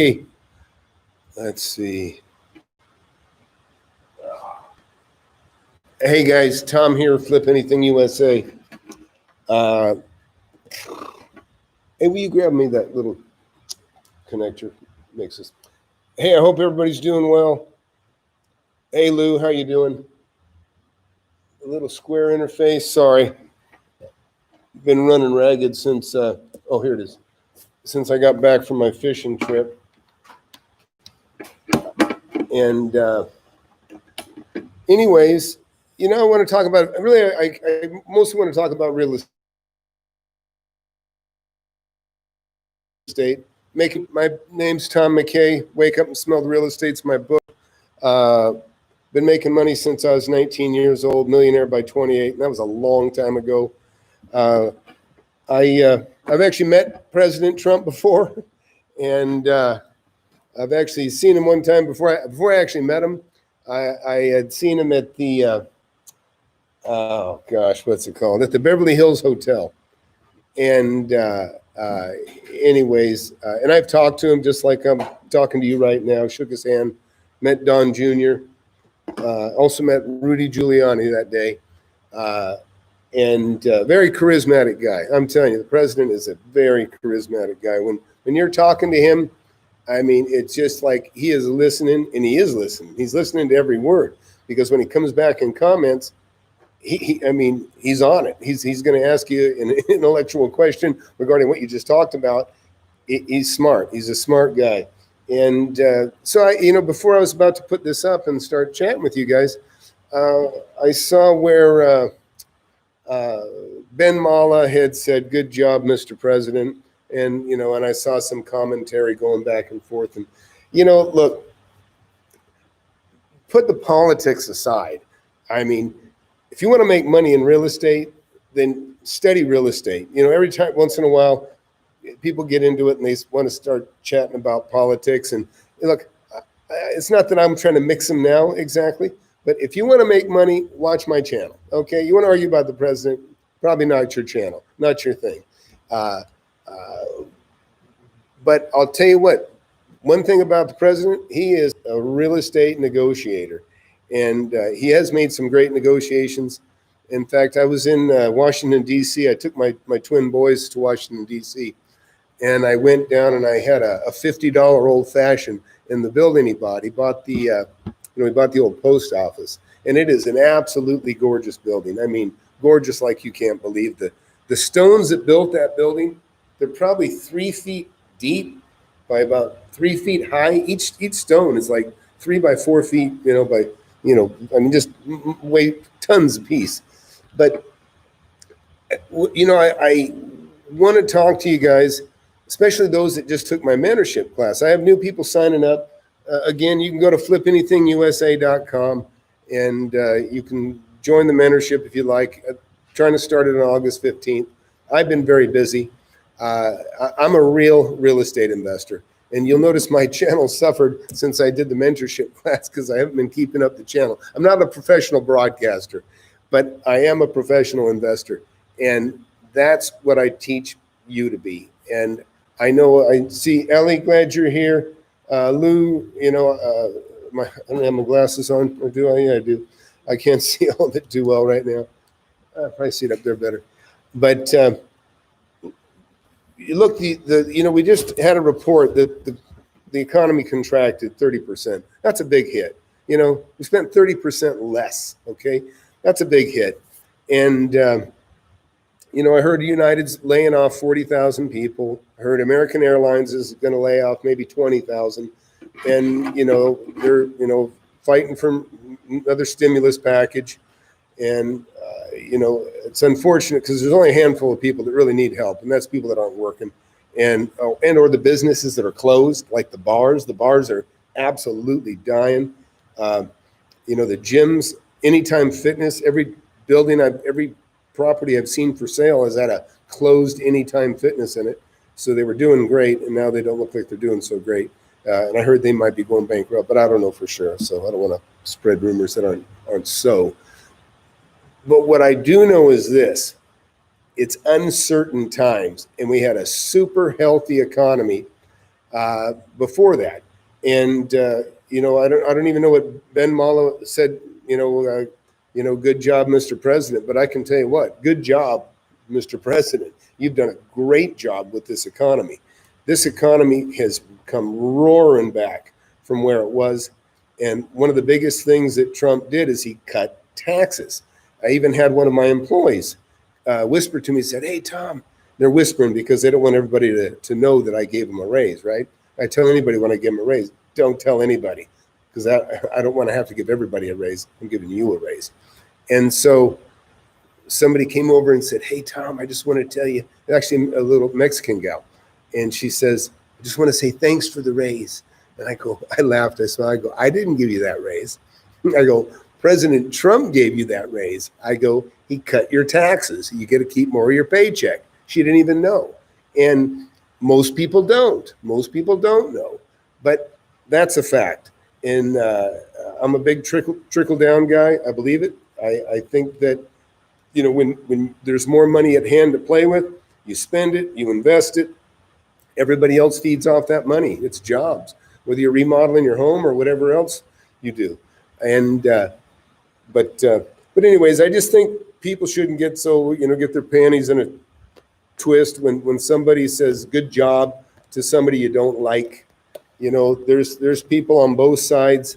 Hey, let's see. Hey guys, Tom here, FlipAnythingUSA. Hey, will you grab me that little connector? Makes us. Hey, I hope everybody's doing well. Hey Lou, how you doing? A little square interface. Sorry, been running ragged since. Oh, here it is. Since I got back from my fishing trip, and anyways, I want to talk about. Really, I mostly want to talk about real estate. My name's Tom McKay. Wake Up and Smell the Real Estate's my book. Been making money since I was 19 years old, millionaire by 28, and that was a long time ago. I've actually met President Trump before, and I've actually seen him one time before I actually met him. I had seen him at the oh gosh, what's it called? At the Beverly Hills Hotel, and anyways, and I've talked to him just like I'm talking to you right now. Shook his hand, met Don Jr. Also met Rudy Giuliani that day, and very charismatic guy. I'm telling you, the president is a very charismatic guy. When you're talking to him, I mean, it's just like he is listening, and he is listening. He's listening to every word, because when he comes back and comments, I mean, he's on it. He's going to ask you an intellectual question regarding what you just talked about. He's smart. He's a smart guy. And so before I was about to put this up and start chatting with you guys, I saw where Ben Mallah had said, "Good job, Mr. President." And, and I saw some commentary going back and forth. And, look, put the politics aside. I mean, if you want to make money in real estate, then study real estate. Every time, once in a while, people get into it and they want to start chatting about politics. And look, it's not that I'm trying to mix them now exactly, but if you want to make money, watch my channel. Okay, you want to argue about the president? Probably not your channel, not your thing. But I'll tell you what, one thing about the president, he is a real estate negotiator, and he has made some great negotiations. In fact, I was in Washington, D.C. I took my twin boys to Washington, D.C., and I went down and I had a $50 old fashioned in the building he bought. He bought the, he bought the old post office, and it is an absolutely gorgeous building. I mean, gorgeous like you can't believe. The stones that built that building, they're probably 3 feet deep by about 3 feet high. Each stone is like 3 by 4 feet, I mean, just weigh tons a piece. But, I want to talk to you guys, especially those that just took my mentorship class. I have new people signing up. Again, you can go to FlipAnythingUSA.com and you can join the mentorship if you like. I'm trying to start it on August 15th. I've been very busy. I'm a real estate investor. And you'll notice my channel suffered since I did the mentorship class because I haven't been keeping up the channel. I'm not a professional broadcaster, but I am a professional investor. And that's what I teach you to be. And I know I see Ellie, glad you're here. Lou, I don't have my glasses on, or do I? Yeah, I do. I can't see all of it too well right now. I'll probably see it up there better. But you look, we just had a report that the economy contracted 30%. That's a big hit. We spent 30% less. Okay, that's a big hit. And I heard United's laying off 40,000 people. I heard American Airlines is going to lay off maybe 20,000. And they're fighting for another stimulus package. And it's unfortunate because there's only a handful of people that really need help, and that's people that aren't working, and or the businesses that are closed, like the bars. The bars are absolutely dying. The gyms, Anytime Fitness, every property I've seen for sale has had a closed Anytime Fitness in it. So they were doing great, and now they don't look like they're doing so great. And I heard they might be going bankrupt, but I don't know for sure. So I don't want to spread rumors that aren't so. But what I do know is this: it's uncertain times, and we had a super healthy economy before that. And I don't even know what Ben Mallah said. Good job, Mr. President. But I can tell you what, good job, Mr. President. You've done a great job with this economy. This economy has come roaring back from where it was. And one of the biggest things that Trump did is he cut taxes. I even had one of my employees whisper to me, said, "Hey, Tom," they're whispering because they don't want everybody to know that I gave them a raise, right? I tell anybody when I give them a raise, don't tell anybody, because I don't want to have to give everybody a raise. I'm giving you a raise. And so somebody came over and said, "Hey, Tom, I just want to tell you," actually a little Mexican gal, and she says, "I just want to say thanks for the raise." And I laughed. I didn't give you that raise. I go, President Trump gave you that raise. I go, he cut your taxes. You get to keep more of your paycheck. She didn't even know. And most people don't. Most people don't know. But that's a fact. And I'm a big trickle down guy. I believe it. I think that, when there's more money at hand to play with, you spend it, you invest it. Everybody else feeds off that money. It's jobs, whether you're remodeling your home or whatever else you do. And but anyways, I just think people shouldn't get so get their panties in a twist when somebody says good job to somebody you don't like. There's people on both sides.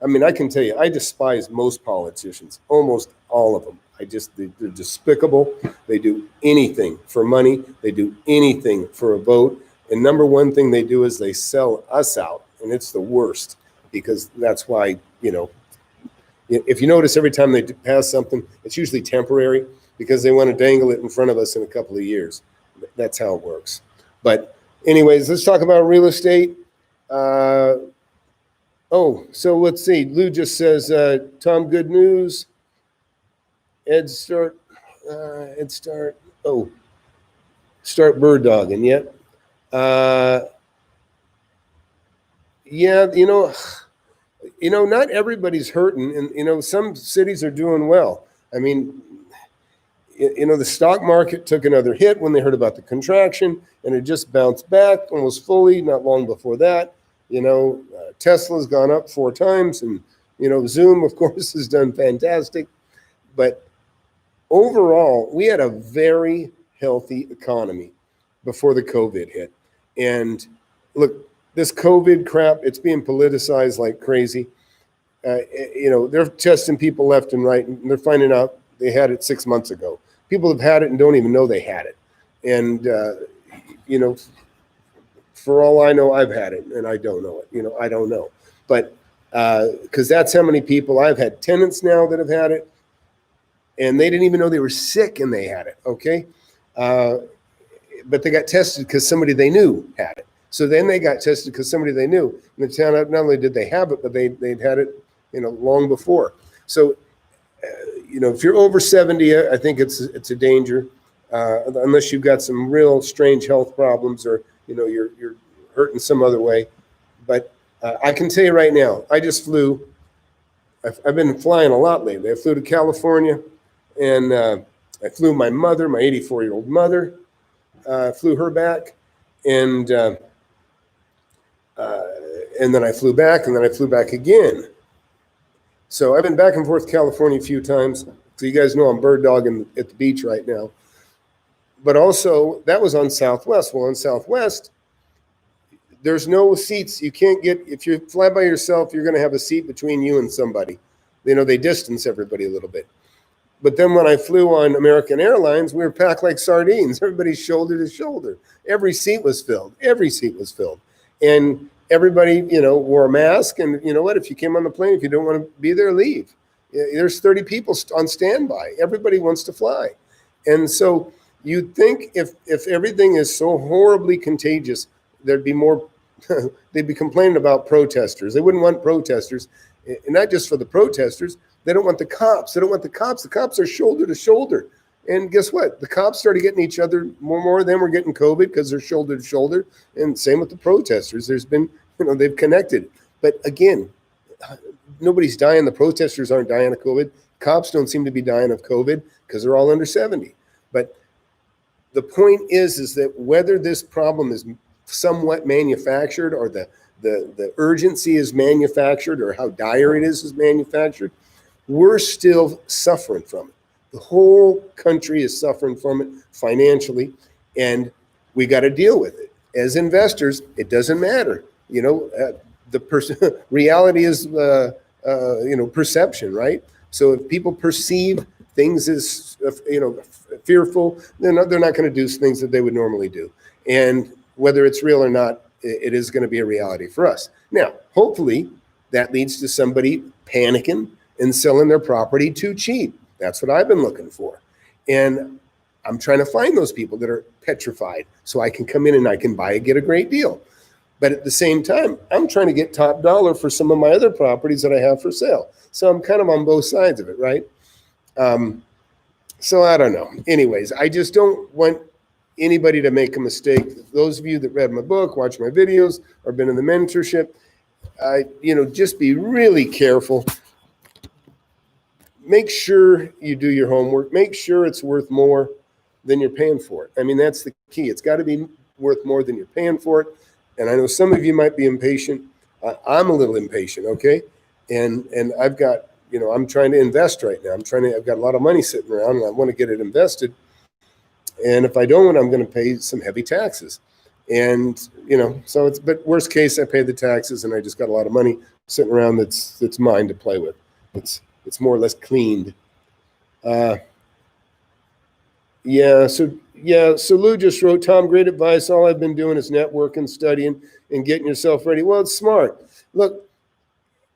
I mean, I can tell you, I despise most politicians, almost all of them. They're despicable. They do anything for money. They do anything for a vote. And number one thing they do is they sell us out. And it's the worst, because that's why, if you notice, every time they pass something, it's usually temporary because they want to dangle it in front of us in a couple of years. That's how it works. But anyways, let's talk about real estate. So let's see. Lou just says, Tom, good news. Start bird dogging. Yep. Not everybody's hurting, and some cities are doing well. I mean, the stock market took another hit when they heard about the contraction, and it just bounced back almost fully not long before that. Tesla's gone up 4 times, and Zoom, of course, has done fantastic. But overall, we had a very healthy economy before the COVID hit. And look, this COVID crap, it's being politicized like crazy. They're testing people left and right, and they're finding out they had it 6 months ago. People have had it and don't even know they had it. And, for all I know, I've had it and I don't know it. I don't know. But because that's how many people I've had tenants now that have had it, and they didn't even know they were sick and they had it. Okay. But they got tested because somebody they knew had it. So then they got tested because somebody they knew. And the town, not only did they have it, but they'd had it, long before. So, if you're over 70, I think it's a danger, unless you've got some real strange health problems or, you're hurting some other way. But I can tell you right now, I just flew. I've been flying a lot lately. I flew to California, and I flew my mother, my 84-year-old mother. Flew her back, and then I flew back, and then I flew back again. So I've been back and forth to California a few times. So you guys know I'm bird dogging at the beach right now. But also, that was on Southwest. Well, on Southwest, there's no seats. You can't get, if you fly by yourself, you're going to have a seat between you and somebody. They distance everybody a little bit. But then when I flew on American Airlines, we were packed like sardines. Everybody's shoulder to shoulder. Every seat was filled. And everybody, wore a mask. And you know what? If you came on the plane, if you don't want to be there, leave. There's 30 people on standby. Everybody wants to fly. And so you'd think if everything is so horribly contagious, there'd be more, they'd be complaining about protesters. They wouldn't want protesters, and not just for the protesters. They don't want the cops. They don't want the cops. The cops are shoulder to shoulder. And guess what? The cops started getting each other. More of them were getting COVID because they're shoulder to shoulder. And same with the protesters. There's been, they've connected. But again, nobody's dying. The protesters aren't dying of COVID. Cops don't seem to be dying of COVID because they're all under 70. But the point is that whether this problem is somewhat manufactured, or the urgency is manufactured, or how dire it is manufactured, we're still suffering from it. The whole country is suffering from it financially, and we got to deal with it. As investors, it doesn't matter. Reality is, perception, right? So if people perceive things as, fearful, they're not going to do things that they would normally do. And whether it's real or not, it is going to be a reality for us. Now, hopefully that leads to somebody panicking and selling their property too cheap. That's what I've been looking for. And I'm trying to find those people that are petrified so I can come in and I can buy and get a great deal. But at the same time, I'm trying to get top dollar for some of my other properties that I have for sale. So I'm kind of on both sides of it, right? So I don't know. Anyways, I just don't want anybody to make a mistake. Those of you that read my book, watch my videos, or been in the mentorship, just be really careful. Make sure you do your homework. Make sure it's worth more than you're paying for it. I mean, that's the key. It's got to be worth more than you're paying for it. And I know some of you might be impatient. I'm a little impatient, okay? And I've got, I'm trying to invest right now. I've got a lot of money sitting around, and I want to get it invested. And if I don't, I'm going to pay some heavy taxes. And, so but worst case, I pay the taxes and I just got a lot of money sitting around that's mine to play with. It's more or less cleaned. So Lou just wrote, Tom, great advice. All I've been doing is networking, studying, and getting yourself ready. Well, it's smart. Look,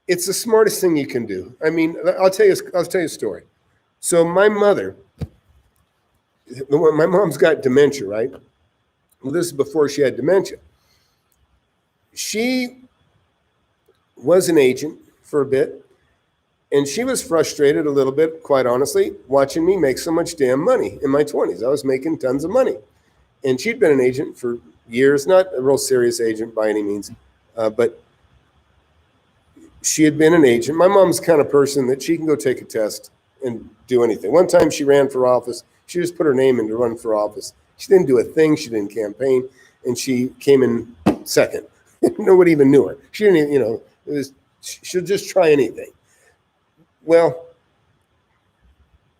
it's the smartest thing you can do. I mean, I'll tell you a story. So my mom's got dementia, right? Well, this is before she had dementia. She was an agent for a bit, and she was frustrated a little bit, quite honestly, watching me make so much damn money in my 20s. I was making tons of money. And she'd been an agent for years, not a real serious agent by any means, but she had been an agent. My mom's the kind of person that she can go take a test and do anything. One time she ran for office. She just put her name in to run for office. She didn't do a thing. She didn't campaign, and she came in second. Nobody even knew her. She didn't even, she'll just try anything. Well,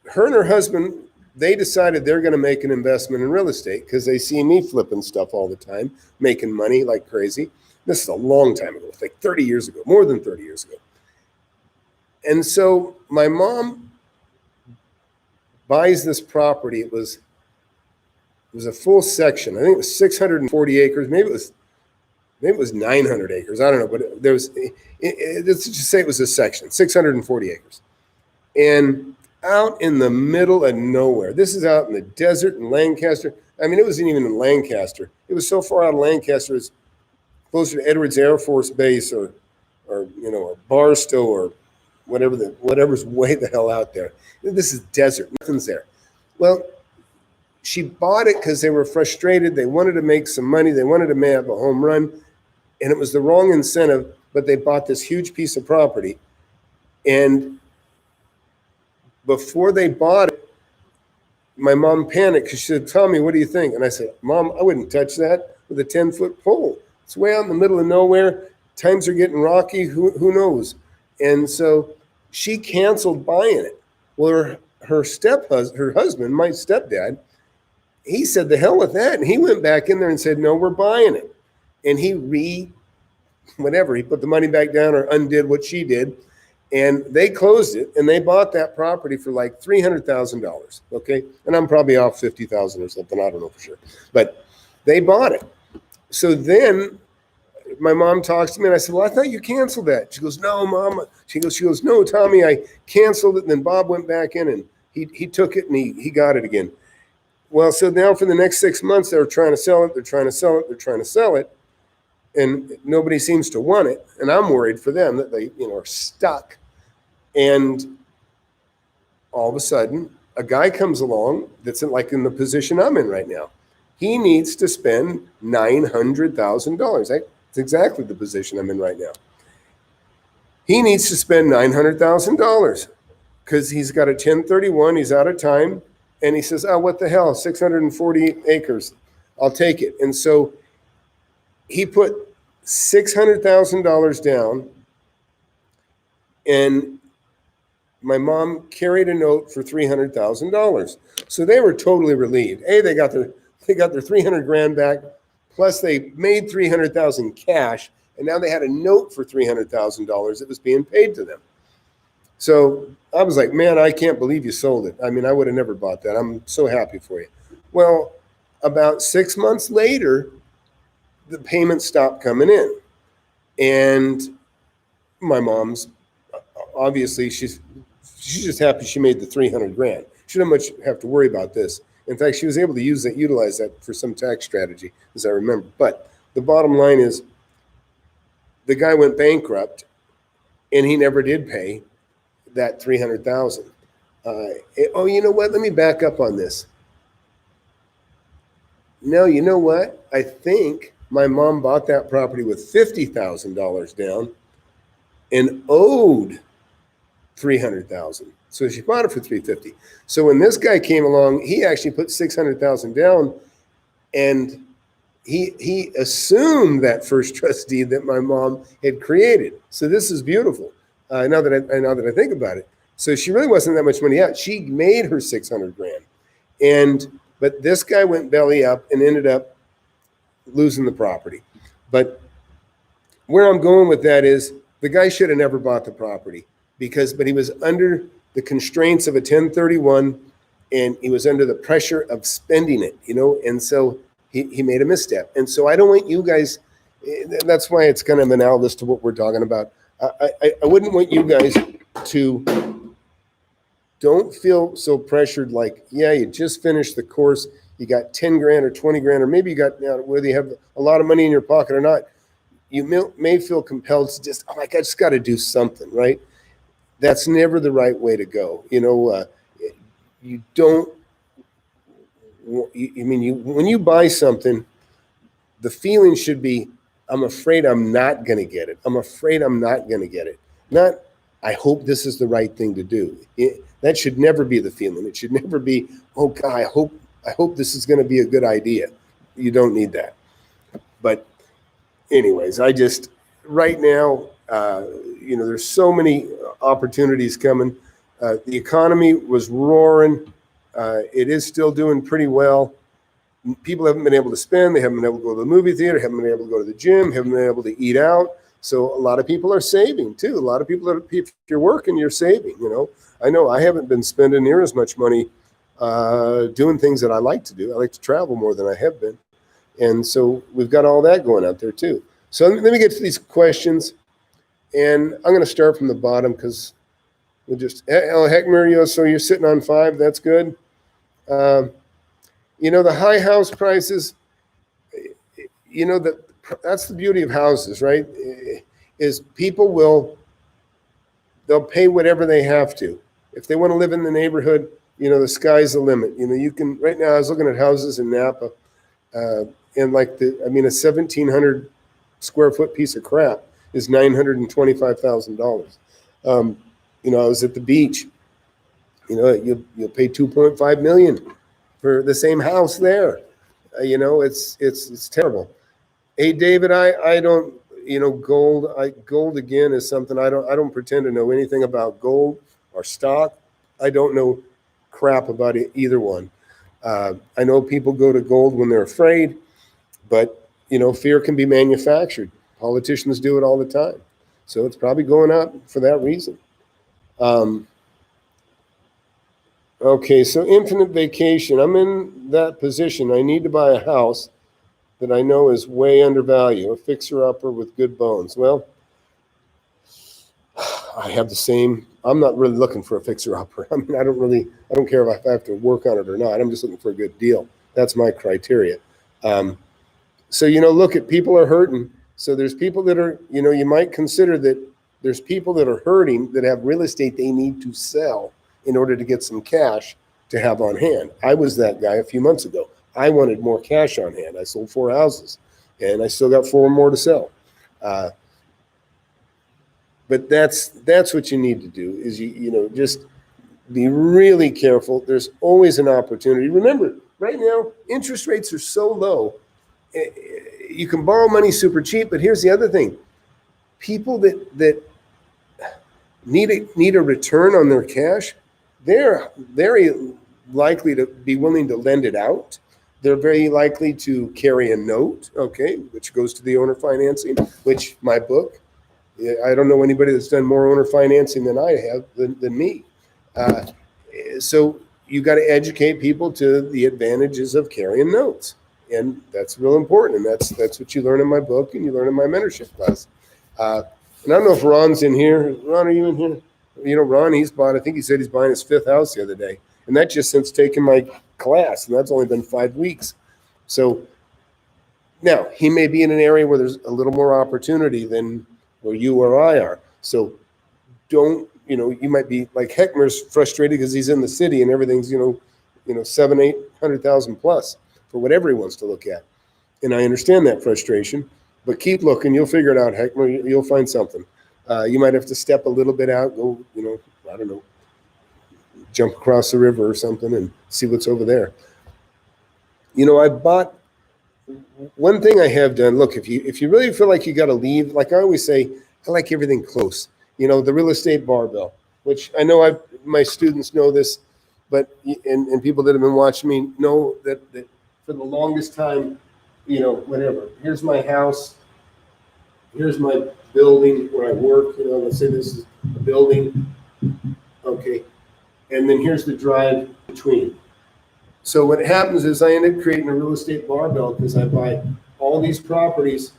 her and her husband, they decided they're going to make an investment in real estate because they see me flipping stuff all the time, making money like crazy. This is a long time ago, like 30 years ago, more than 30 years ago. And so my mom buys this property. It was a full section. I think it was 640 acres. Maybe it was 900 acres. I don't know, but let's just say it was a section, 640 acres. And out in the middle of nowhere. This is out in the desert in Lancaster. I mean, it wasn't even in Lancaster. It was so far out of Lancaster, it's closer to Edwards Air Force Base or Barstow or whatever's way the hell out there. This is desert. Nothing's there. Well, she bought it because they were frustrated. They wanted to make some money. They wanted to have a home run. And it was the wrong incentive, but they bought this huge piece of property. And before they bought it, my mom panicked because she said, Tommy, what do you think? And I said, Mom, I wouldn't touch that with a 10-foot pole. It's way out in the middle of nowhere. Times are getting rocky. Who knows? And so she canceled buying it. Well, her husband, my stepdad, he said, the hell with that. And he went back in there and said, no, we're buying it. And he put the money back down or undid what she did. And they closed it and they bought that property for like $300,000. Okay. And I'm probably off 50,000 or something. I don't know for sure, but they bought it. So then my mom talks to me and I said, well, I thought you canceled that. She goes, no, Mom. She goes, no, Tommy, I canceled it. And then Bob went back in and he took it and he got it again. Well, so now for the next 6 months, they're trying to sell it. They're trying to sell it. They're trying to sell it. And nobody seems to want it. And I'm worried for them that they, are stuck. And all of a sudden, a guy comes along that's in the position I'm in right now. He needs to spend $900,000. That's exactly the position I'm in right now. He needs to spend $900,000 because he's got a 1031. He's out of time. And he says, oh, what the hell, 640 acres. I'll take it. And so he put $600,000 down, and my mom carried a note for $300,000. So they were totally relieved. They got their 300 grand back, plus they made 300,000 cash, and now they had a note for $300,000 that was being paid to them. So I was like, man, I can't believe you sold it. I mean, I would have never bought that. I'm so happy for you. Well, about 6 months later, the payments stopped coming in. And my mom's, obviously, she's just happy she made the 300 grand. She didn't much have to worry about this. In fact, she was able to utilize that for some tax strategy, as I remember. But the bottom line is, the guy went bankrupt, and he never did pay that 300,000. Oh, you know what? Let me back up on this. No, you know what? I think my mom bought that property with $50,000 down and owed $300,000. So she bought it for $350,000. So when this guy came along, he actually put $600,000 down, and he assumed that first trust deed that my mom had created. So this is beautiful. Now that I think about it, so she really wasn't that much money out. She made her 600 grand, but this guy went belly up and ended up losing the property. But where I'm going with that is, the guy should have never bought the property but he was under the constraints of a 1031, and he was under the pressure of spending it, and so he made a misstep. And so I don't want you guys, that's why it's kind of analogous to what we're talking about. I wouldn't want you guys to, don't feel so pressured, like, yeah, you just finished the course, you got 10 grand or 20 grand, or maybe you got, whether you have a lot of money in your pocket or not, you may feel compelled to just, I just got to do something, right? That's never the right way to go. You don't, when you buy something, the feeling should be, I'm afraid I'm not going to get it. I'm afraid I'm not going to get it. Not, I hope this is the right thing to do. That should never be the feeling. It should never be, oh God, I hope this is going to be a good idea. You don't need that. But anyways, right now, there's so many opportunities coming. The economy was roaring. It is still doing pretty well. People haven't been able to spend. They haven't been able to go to the movie theater, haven't been able to go to the gym, haven't been able to eat out. So a lot of people are saving too. A lot of people if you're working, you're saving. I know I haven't been spending near as much money doing things that I like to do. I like to travel more than I have been. And so we've got all that going out there too. So let me get to these questions. And I'm going to start from the bottom, because we'll just, heck, Mario, so you're sitting on 5. That's good. The high house prices, that's the beauty of houses, right? Is people they'll pay whatever they have to. If they want to live in the neighborhood, the sky's the limit. You can, right now I was looking at houses in Napa, and a 1,700 square foot piece of crap is $925,000. I was at the beach, you'll pay $2.5 million for the same house there. It's terrible. Hey, David, I don't, gold again is something I don't pretend to know anything about gold or stock. I don't know crap about either one. I know people go to gold when they're afraid, but fear can be manufactured. Politicians do it all the time. So it's probably going up for that reason. Okay, so infinite vacation. I'm in that position. I need to buy a house that I know is way undervalued, a fixer-upper with good bones. Well, I have the same. I'm not really looking for a fixer-upper. I don't care if I have to work on it or not. I'm just looking for a good deal. That's my criteria. So, look, at people are hurting. So there's people that are, you might consider that there's people that are hurting that have real estate they need to sell in order to get some cash to have on hand. I was that guy a few months ago. I wanted more cash on hand. I sold 4 houses, and I still got 4 more to sell. But that's what you need to do, is just be really careful. There's always an opportunity. Remember, right now, interest rates are so low. you can borrow money super cheap, but here's the other thing. People that need a return on their cash, they're very likely to be willing to lend it out. They're very likely to carry a note, okay, which goes to the owner financing, which my book, I don't know anybody that's done more owner financing than I have than me. So you got to educate people to the advantages of carrying notes. And that's real important. And that's what you learn in my book and you learn in my mentorship class. And I don't know if Ron's in here. Ron, are you in here? You know, Ron, I think he said he's buying his 5th house the other day. And that's just since taking my class. And that's only been 5 weeks. So now he may be in an area where there's a little more opportunity than where you or I are. So don't, you might be like Heckmer's frustrated because he's in the city and everything's, 700,000-800,000 plus for whatever he wants to look at. And I understand that frustration, but keep looking. You'll figure it out, Heckmer. You'll find something. You might have to step a little bit out, go, I don't know, jump across the river or something and see what's over there. I bought one thing I have done. Look, if you really feel like you got to leave, like I always say, I like everything close. The real estate barbell, which I know my students know this, but and people that have been watching me know that for the longest time, whatever. Here's my house. Here's my building where I work. Let's say this is a building. Okay. And then here's the drive between. So what happens is I end up creating a real estate barbell because I buy all these properties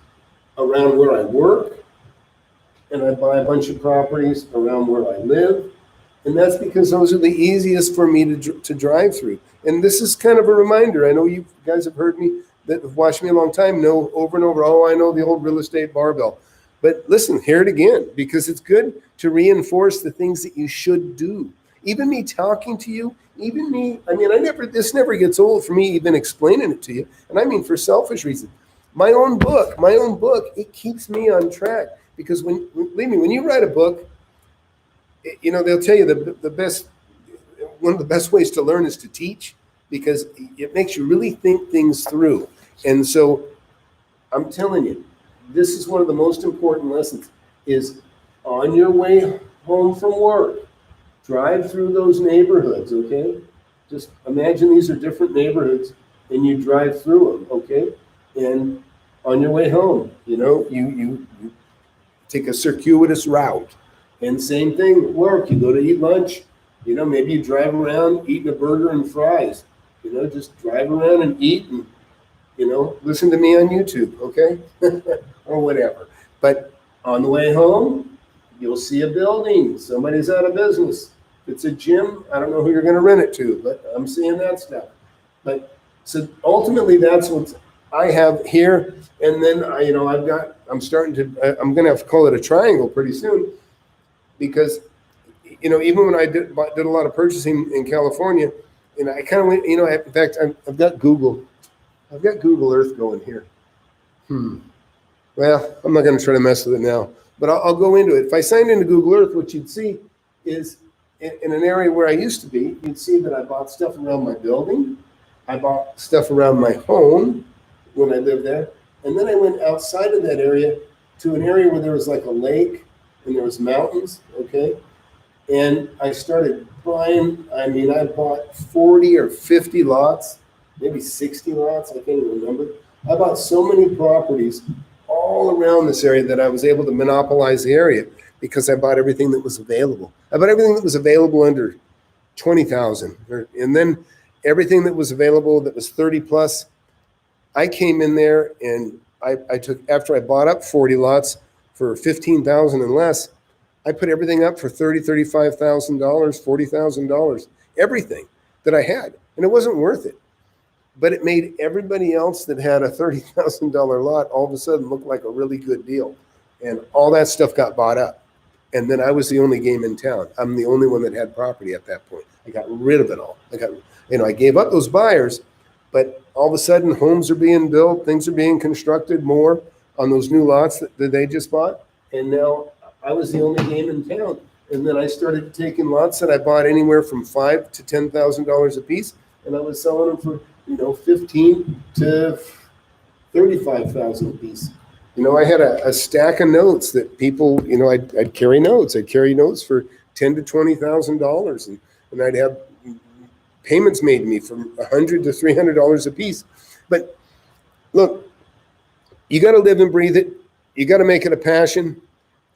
around where I work, and I buy a bunch of properties around where I live. And that's because those are the easiest for me to drive through. And this is kind of a reminder. I know you guys have heard me, that have watched me a long time, know over and over, I know the old real estate barbell. But listen, hear it again, because it's good to reinforce the things that you should do. Even me talking to you, even me, this never gets old for me even explaining it to you. And I mean for selfish reasons. My own book, it keeps me on track. Because believe me, when you write a book, they'll tell you one of the best ways to learn is to teach, because it makes you really think things through. And so I'm telling you, this is one of the most important lessons is on your way home from work, drive through those neighborhoods, okay? Just imagine these are different neighborhoods and you drive through them, okay? And on your way home, you take a circuitous route. And same thing at work, you go to eat lunch, maybe you drive around eating a burger and fries, just drive around and eat and, listen to me on YouTube, okay? Or whatever. But on the way home, you'll see a building, somebody's out of business. If it's a gym, I don't know who you're going to rent it to, but I'm seeing that stuff. But so ultimately that's what I have here. And then I'm going to have to call it a triangle pretty soon, because, even when I did a lot of purchasing in California, I kind of went, in fact, I've got Google Earth going here. Well, I'm not going to try to mess with it now, but I'll go into it. If I signed into Google Earth, what you'd see is in an area where I used to be, you'd see that I bought stuff around my building. I bought stuff around my home when I lived there. And then I went outside of that area to an area where there was like a lake and there was mountains, okay? And I started buying, I bought 40 or 50 lots, maybe 60 lots, I can't even remember. I bought so many properties all around this area that I was able to monopolize the area because I bought everything that was available. I bought everything that was available under 20,000. And then everything that was available that was 30 plus, I came in there and I took, after I bought up 40 lots for 15,000 and less, I put everything up for $30,000, $35,000, $40,000, everything that I had. And it wasn't worth it. But it made everybody else that had a $30,000 lot all of a sudden look like a really good deal. And all that stuff got bought up. And then I was the only game in town. I'm the only one that had property at that point. I got rid of it all. I gave up those buyers, but all of a sudden homes are being built, things are being constructed more on those new lots that they just bought. And now I was the only game in town. And then I started taking lots that I bought anywhere from $5,000 to $10,000 a piece, and I was selling them for $15,000 to $35,000 a piece. I had a stack of notes that people, I'd carry notes. I'd carry notes for $10,000 to $20,000, and I'd have payments made to me from $100 to $300 a piece. But look, you got to live and breathe it. You got to make it a passion.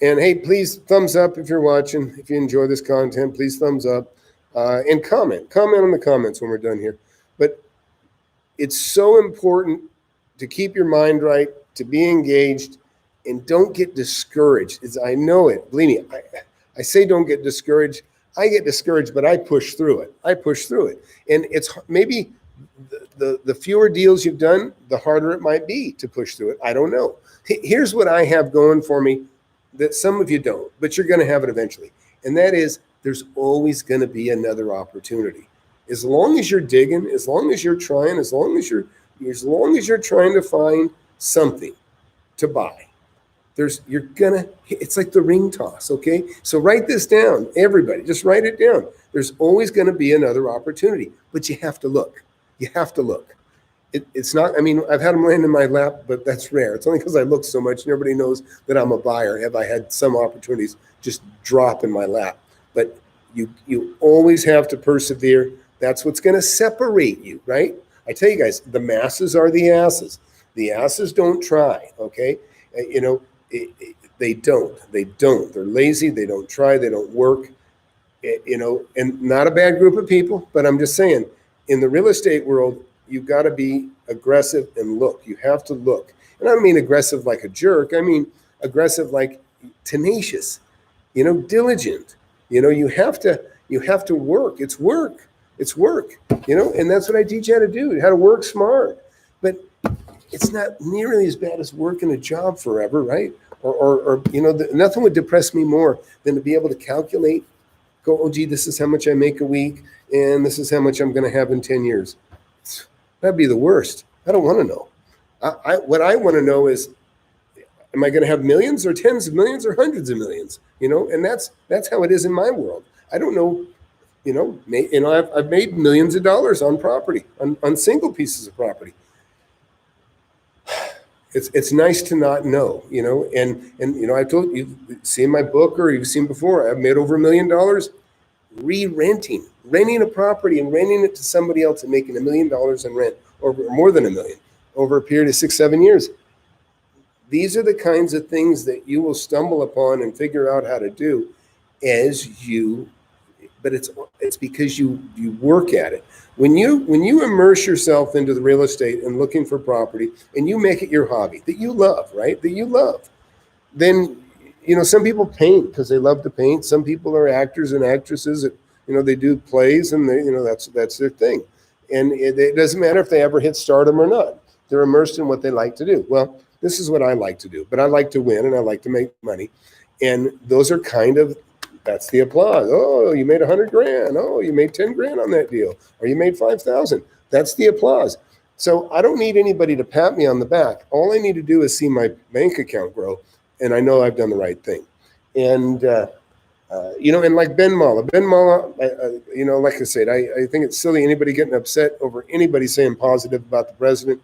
And hey, please thumbs up if you're watching. If you enjoy this content, please thumbs up and comment on the comments when we're done here. But it's so important to keep your mind right, to be engaged, and don't get discouraged. I know it. Believe me, I say don't get discouraged. I get discouraged, but I push through it. And it's maybe the fewer deals you've done, the harder it might be to push through it. I don't know. Here's what I have going for me that some of you don't, but you're going to have it eventually. And that is, there's always going to be another opportunity. As long as you're digging, as long as you're trying, as long as you're trying to find something to buy, it's like the ring toss, okay? So write this down, everybody, just write it down. There's always going to be another opportunity, but you have to look. It's not, I've had them land in my lap, but that's rare. It's only because I look so much and everybody knows that I'm a buyer. Have I had some opportunities just drop in my lap? But you always have to persevere. That's what's going to separate you, right? I tell you guys, the masses are the asses. The asses don't try, okay? They don't. They're lazy. They don't try. They don't work. And not a bad group of people, but I'm just saying, in the real estate world, you've got to be aggressive and look. You have to look. And I don't mean aggressive like a jerk. I mean aggressive like tenacious, diligent. You have to work. It's work. And that's what I teach you how to do, how to work smart. But it's not nearly as bad as working a job forever, right? Or nothing would depress me more than to be able to calculate, go, oh, gee, this is how much I make a week, and this is how much I'm going to have in 10 years. That'd be the worst. I don't want to know. What I want to know is, am I going to have millions or tens of millions or hundreds of millions? And that's how it is in my world. I don't know. I've made millions of dollars on property, on single pieces of property. It's nice to not know, and I told you, see in my book or you've seen before, I've made over $1 million renting a property and renting it to somebody else and making $1 million in rent, or more than $1 million over a period of 6-7 years. These are the kinds of things that you will stumble upon and figure out how to do but it's because you work at it. When you immerse yourself into the real estate and looking for property, and you make it your hobby that you love, right? That you love, then some people paint because they love to paint. Some people are actors and actresses that they do plays, and that's their thing. And it doesn't matter if they ever hit stardom or not. They're immersed in what they like to do. Well, this is what I like to do, but I like to win and I like to make money, and those are that's the applause. Oh, you made $100,000. Oh, you made $10,000 on that deal, or you made $5,000. That's the applause. So I don't need anybody to pat me on the back. All I need to do is see my bank account grow, and I know I've done the right thing. And and like Ben Mallah, like I said, I think it's silly anybody getting upset over anybody saying positive about the president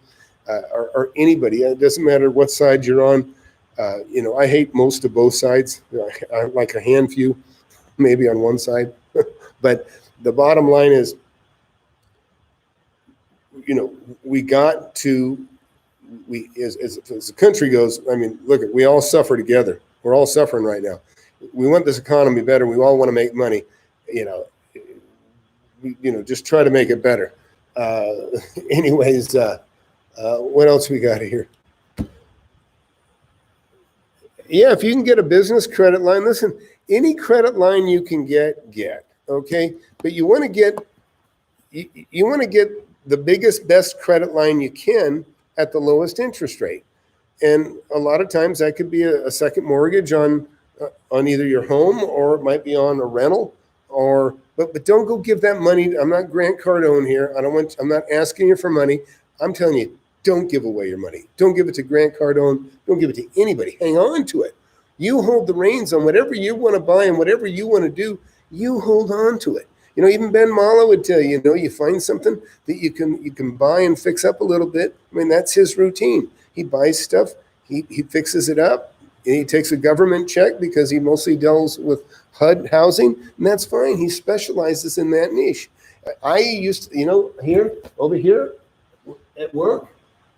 or anybody. It doesn't matter what side you're on. I hate most of both sides. I like a handful, maybe on one side. But the bottom line is, as the country goes, look, we all suffer together. We're all suffering right now. We want this economy better. We all want to make money. Just try to make it better. Anyways, what else we got here? Yeah, if you can get a business credit line, listen, any credit line you can get, okay? But you want to get the biggest, best credit line you can at the lowest interest rate. And a lot of times that could be a second mortgage on either your home, or it might be on a rental, but don't go give that money. I'm not Grant Cardone here. I'm not asking you for money. I'm telling you, don't give away your money. Don't give it to Grant Cardone. Don't give it to anybody. Hang on to it. You hold the reins on whatever you want to buy and whatever you want to do. You hold on to it. Even Ben Mallah would tell you, you find something that you can buy and fix up a little bit. That's his routine. He buys stuff, he fixes it up, and he takes a government check because he mostly deals with HUD housing, and that's fine. He specializes in that niche. I used to, over here at work,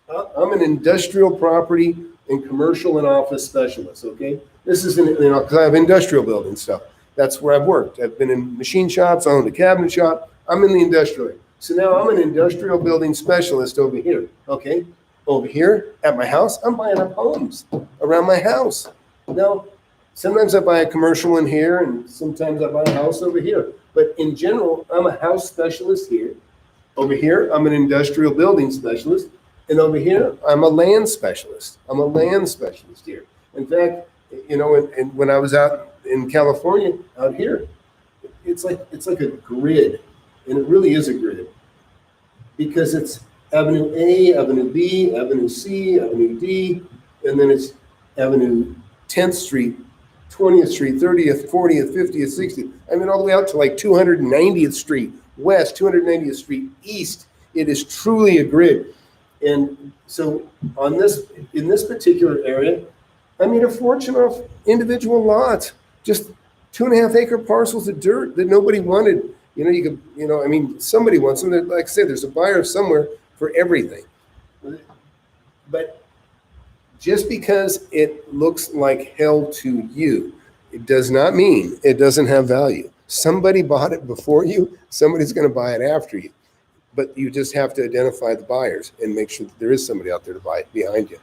I'm an industrial property and commercial and office specialist, okay? This is, because I have industrial building stuff. That's where I've worked. I've been in machine shops, I owned a cabinet shop. I'm in the industrial. So now I'm an industrial building specialist over here, okay? Over here at my house, I'm buying up homes around my house. Now, sometimes I buy a commercial in here and sometimes I buy a house over here. But in general, I'm a house specialist here. Over here, I'm an industrial building specialist. And over here, I'm a land specialist. I'm a land specialist here. In fact, and when I was out in California, out here, it's like a grid. And it really is a grid. Because it's Avenue A, Avenue B, Avenue C, Avenue D, and then it's Avenue 10th Street, 20th Street, 30th, 40th, 50th, 60th. I mean, all the way out to like 290th Street West, 290th Street East. It is truly a grid. And so in this particular area, I made a fortune off individual lots, just 2.5 acre parcels of dirt that nobody wanted. Somebody wants them. Like I said, there's a buyer somewhere for everything. But just because it looks like hell to you, it does not mean it doesn't have value. Somebody bought it before you. Somebody's going to buy it after you. But you just have to identify the buyers and make sure that there is somebody out there to buy it behind you.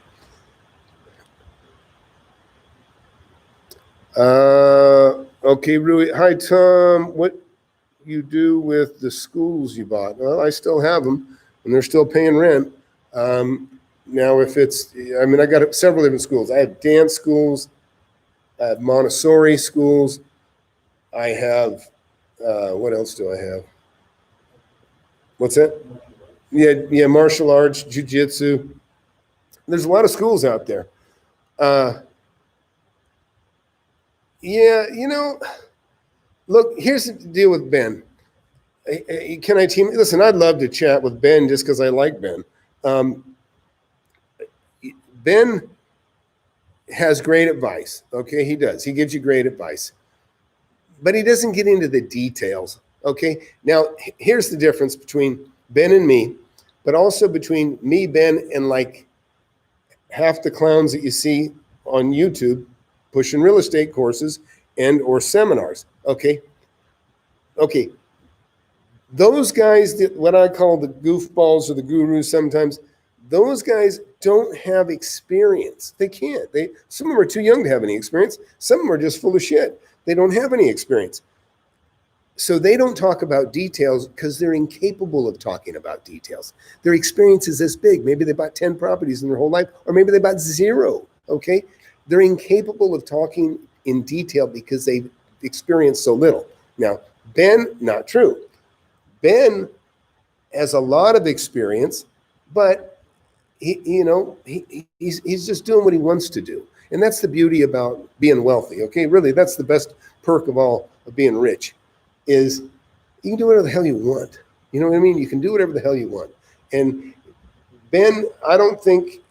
Okay, Rui. Hi, Tom. What you do with the schools you bought? Well, I still have them, and they're still paying rent. Now, if it's, I got several different schools. I have dance schools. I have Montessori schools. I have, what else do I have? What's that? Yeah, martial arts, jiu-jitsu. There's a lot of schools out there. Look, here's the deal with Ben. Can I team? Listen, I'd love to chat with Ben just because I like Ben. Ben has great advice. Okay, he does. He gives you great advice. But he doesn't get into the details. Okay, now here's the difference between Ben and me, but also between me, Ben, and like half the clowns that you see on YouTube pushing real estate courses and or seminars. Okay. Those guys, what I call the goofballs or the gurus sometimes, those guys don't have experience. They can't. Some of them are too young to have any experience. Some of them are just full of shit. They don't have any experience. So they don't talk about details because they're incapable of talking about details. Their experience is this big. Maybe they bought 10 properties in their whole life, or maybe they bought 0, okay? They're incapable of talking in detail because they've experienced so little. Now, Ben, not true. Ben has a lot of experience, but he's just doing what he wants to do. And that's the beauty about being wealthy, okay? Really, that's the best perk of all of being rich. Is you can do whatever the hell you want. You know what I mean? You can do whatever the hell you want. And Ben, I don't think,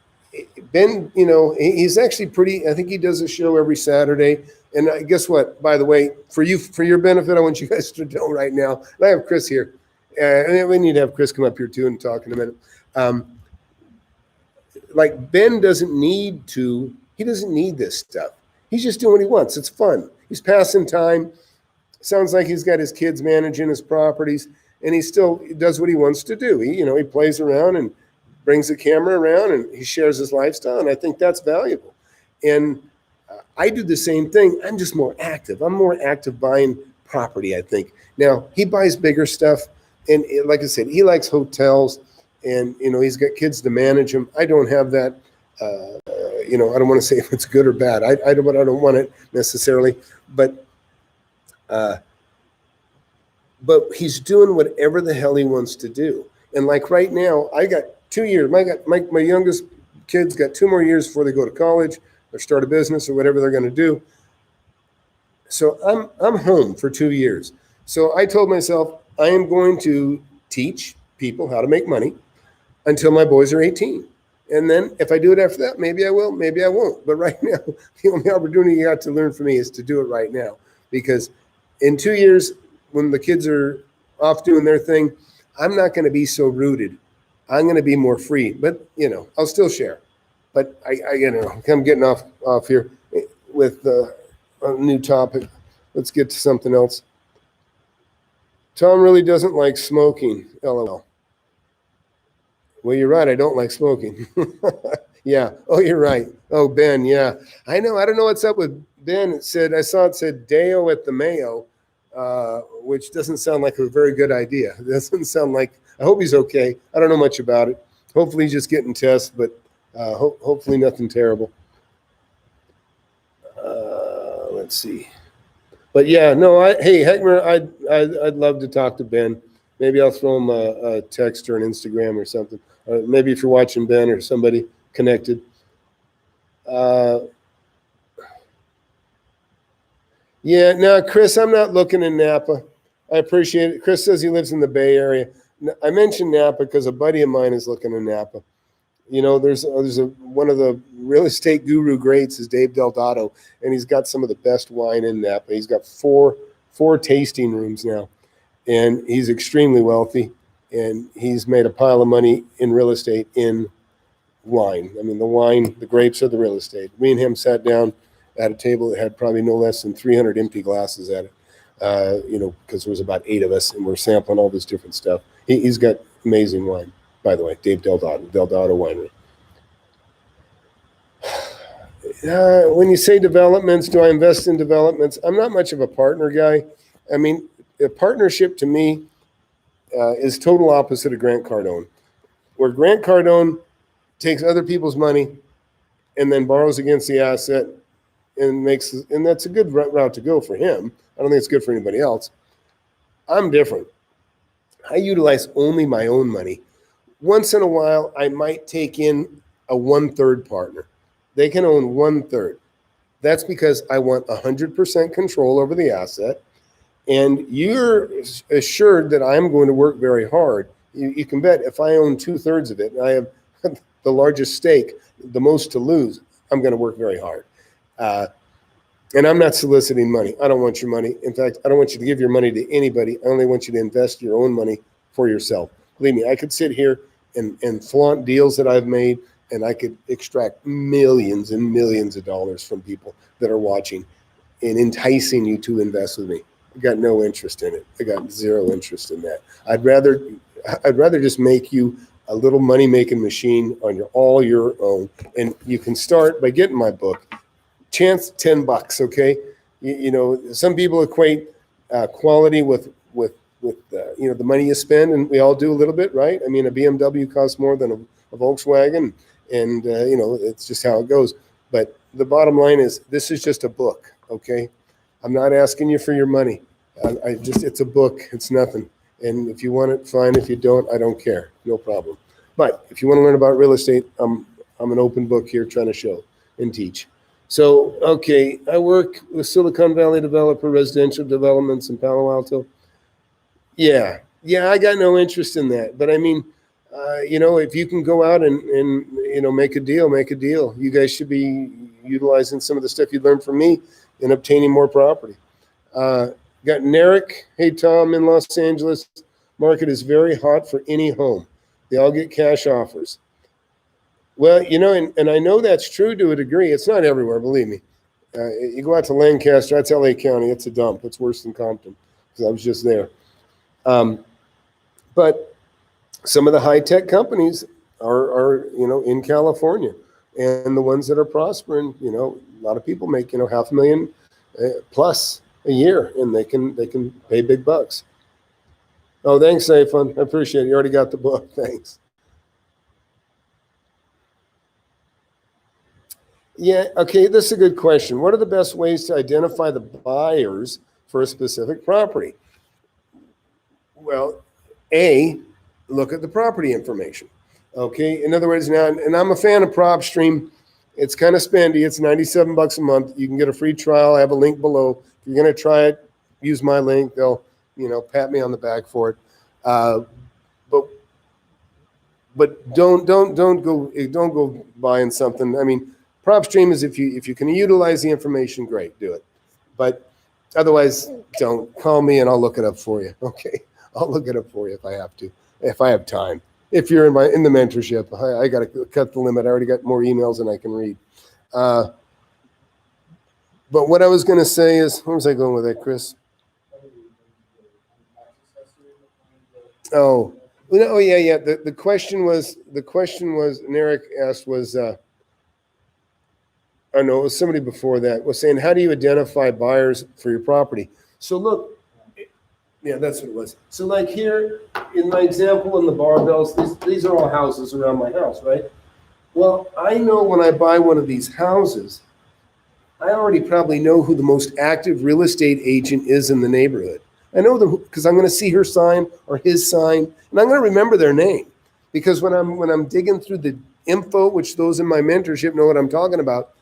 Ben, he's actually pretty, I think he does a show every Saturday. And guess what? By the way, for your benefit, I want you guys to know right now, and I have Chris here. We need to have Chris come up here too and talk in a minute. Like Ben doesn't need this stuff. He's just doing what he wants. It's fun. He's passing time. Sounds like he's got his kids managing his properties, and he still does what he wants to do. He plays around and brings the camera around, and he shares his lifestyle, and I think that's valuable. And I do the same thing. I'm just more active. I'm more active buying property, I think. Now, he buys bigger stuff, and like I said, he likes hotels, and he's got kids to manage them. I don't have that. I don't want to say if it's good or bad. I don't want it necessarily, but he's doing whatever the hell he wants to do. And like right now, I got 2 years. My youngest kids got 2 more years before they go to college or start a business or whatever they're going to do. So I'm home for 2 years. So I told myself I am going to teach people how to make money until my boys are 18. And then if I do it after that, maybe I will, maybe I won't. But right now, the only opportunity you got to learn from me is to do it right now. Because in 2 years, when the kids are off doing their thing, I'm not going to be so rooted. I'm going to be more free. But, I'll still share. But I'm getting off here with a new topic. Let's get to something else. Tom really doesn't like smoking. LOL. Well, you're right. I don't like smoking. Yeah. Oh, you're right. Oh, Ben. Yeah. I know. I don't know what's up with Ben. I saw it said Deo at the Mayo, which doesn't sound like a very good idea. It doesn't sound like, I hope he's okay. I don't know much about it. Hopefully he's just getting tests, but hopefully nothing terrible. Let's see. But yeah, no, hey, Heckmer, I'd love to talk to Ben. Maybe I'll throw him a text or an Instagram or something. Maybe if you're watching Ben or somebody connected. Yeah, no, Chris, I'm not looking in Napa. I appreciate it. Chris says he lives in the Bay Area. I mentioned Napa because a buddy of mine is looking in Napa. There's one of the real estate guru greats is Dave Delgado, and he's got some of the best wine in Napa. He's got four tasting rooms now, and he's extremely wealthy, and he's made a pile of money in real estate in wine. I mean, the grapes are the real estate. Me and him sat down at a table that had probably no less than 300 empty glasses at it, because there was about 8 of us, and we're sampling all this different stuff. He's got amazing wine, by the way, Dave Delgado Winery. When you say developments, do I invest in developments? I'm not much of a partner guy. I mean, a partnership to me is total opposite of Grant Cardone, where Grant Cardone takes other people's money and then borrows against the asset and that's a good route to go for him. I don't think it's good for anybody else. I'm different. I utilize only my own money. Once in a while, I might take in a 1/3 partner. They can own 1/3. That's because I want 100% control over the asset. And you're assured that I'm going to work very hard. You can bet if I own 2/3 of it and I have the largest stake, the most to lose, I'm going to work very hard. And I'm not soliciting money. I don't want your money. In fact, I don't want you to give your money to anybody. I only want you to invest your own money for yourself. Believe me, I could sit here and flaunt deals that I've made, and I could extract millions and millions of dollars from people that are watching and enticing you to invest with me. I got no interest in it. I got zero interest in that. I'd rather just make you a little money-making machine on all your own. And you can start by getting my book. Chance $10, okay? Some people equate quality with the money you spend, and we all do a little bit, right? I mean, a BMW costs more than a Volkswagen, and it's just how it goes. But the bottom line is, this is just a book, okay? I'm not asking you for your money. It's a book. It's nothing. And if you want it, fine. If you don't, I don't care. No problem. But if you want to learn about real estate, I'm an open book here trying to show and teach. So, okay, I work with Silicon Valley developer residential developments in Palo Alto. Yeah, I got no interest in that. But I mean, if you can go out and make a deal. You guys should be utilizing some of the stuff you learned from me in obtaining more property. Got Narek. Hey, Tom, in Los Angeles, market is very hot for any home. They all get cash offers. Well, and I know that's true to a degree. It's not everywhere, believe me. You go out to Lancaster, that's LA County. It's a dump. It's worse than Compton because I was just there. But some of the high-tech companies are in California, and the ones that are prospering, a lot of people make $500,000 plus a year, and they can pay big bucks. Oh, thanks, Saifan. I appreciate it. You already got the book. Thanks. Yeah, okay, this is a good question. What are the best ways to identify the buyers for a specific property? Well, A, look at the property information. Okay, in other words, now, and I'm a fan of PropStream. It's kind of spendy. It's $97 a month. You can get a free trial. I have a link below. If you're going to try it, use my link. They'll, pat me on the back for it. But but don't go buying something. I mean, PropStream is if you can utilize the information, great, do it. But otherwise, don't call me and I'll look it up for you. Okay, I'll look it up for you if I have to, if I have time. If you're in the mentorship, I got to cut the limit. I already got more emails than I can read. But what I was going to say is, where was I going with that, Chris? Oh yeah. The question was, and Eric asked was, I know it was somebody before that was saying, how do you identify buyers for your property? So look, yeah, that's what it was. So like here in my example in the barbells, these are all houses around my house, right? Well, I know when I buy one of these houses, I already probably know who the most active real estate agent is in the neighborhood. I know them because I'm going to see her sign or his sign, and I'm going to remember their name. Because when I'm digging through the info, which those in my mentorship know what I'm talking about,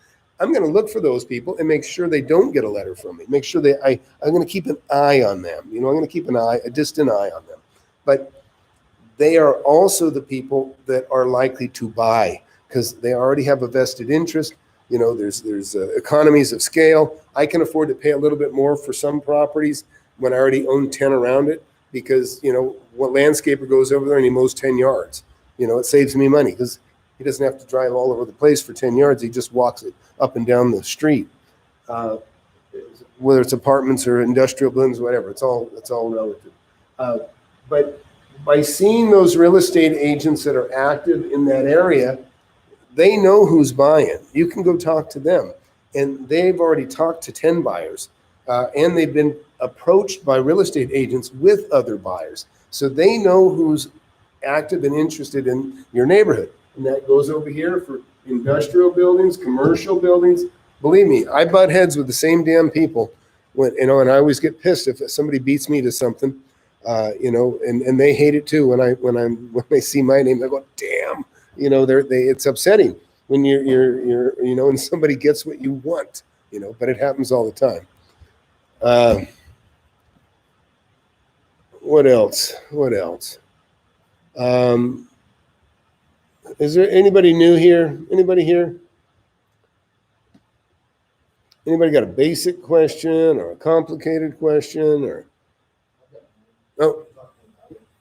I'm going to look for those people and make sure they don't get a letter from me. Make sure I'm going to keep an eye on them. I'm going to keep a distant eye on them. But they are also the people that are likely to buy because they already have a vested interest. There's economies of scale. I can afford to pay a little bit more for some properties when I already own 10 around it because, what landscaper goes over there and he mows 10 yards. It saves me money because he doesn't have to drive all over the place for 10 yards. He just walks it up and down the street. Whether it's apartments or industrial buildings, whatever, it's all relative. But by seeing those real estate agents that are active in that area, they know who's buying. You can go talk to them. And they've already talked to 10 buyers. And they've been approached by real estate agents with other buyers. So they know who's active and interested in your neighborhood. And that goes over here for industrial buildings, commercial buildings. Believe me, I butt heads with the same damn people. And I always get pissed if somebody beats me to something, and they hate it too. When they see my name, they go, damn, it's upsetting when you're and somebody gets what you want, but it happens all the time. What else? Is there anybody new here? Anybody here? Anybody got a basic question or a complicated question or? Oh,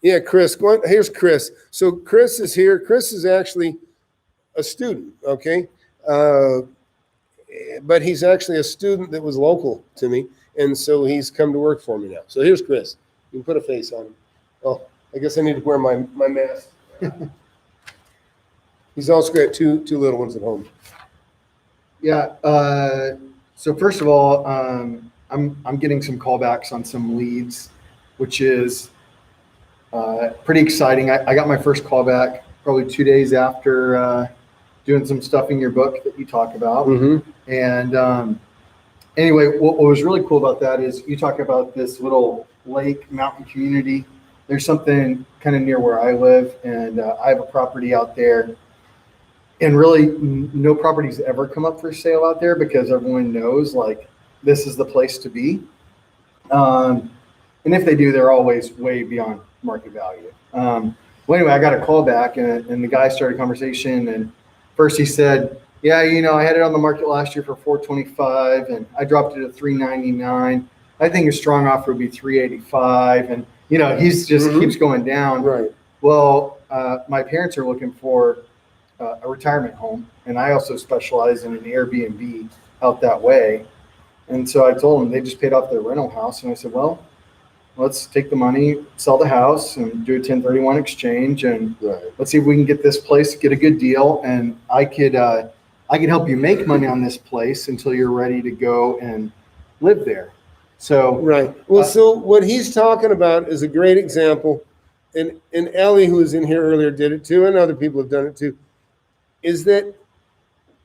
yeah, Chris. Here's Chris. So Chris is here. Chris is actually a student, okay? But he's actually a student that was local to me, and so he's come to work for me now. So here's Chris. You can put a face on him. Oh, I guess I need to wear my mask. He's also got two little ones at home. Yeah. So first of all, I'm getting some callbacks on some leads, which is pretty exciting. I got my first callback probably 2 days after doing some stuff in your book that you talk about. Mm-hmm. And anyway, what was really cool about that is you talk about this little lake mountain community. There's something kind of near where I live, and I have a property out there. And really, no properties ever come up for sale out there because everyone knows like this is the place to be. And if they do, they're always way beyond market value. Well, anyway, I got a call back, and the guy started a conversation. And first he said, "Yeah, I had it on the market last year for $425, and I dropped it to $399. I think a strong offer would be $385." And he's just keeps going down. Right. Well, my parents are looking for a retirement home, and I also specialize in an Airbnb out that way. And so I told them they just paid off their rental house, and I said, well, let's take the money, sell the house, and do a 1031 exchange, and let's see if we can get this place, get a good deal, and I could help you make money on this place until you're ready to go and live there. So right. Well, so what he's talking about is a great example, and Ellie, who was in here earlier, did it too, and other people have done it too. Is that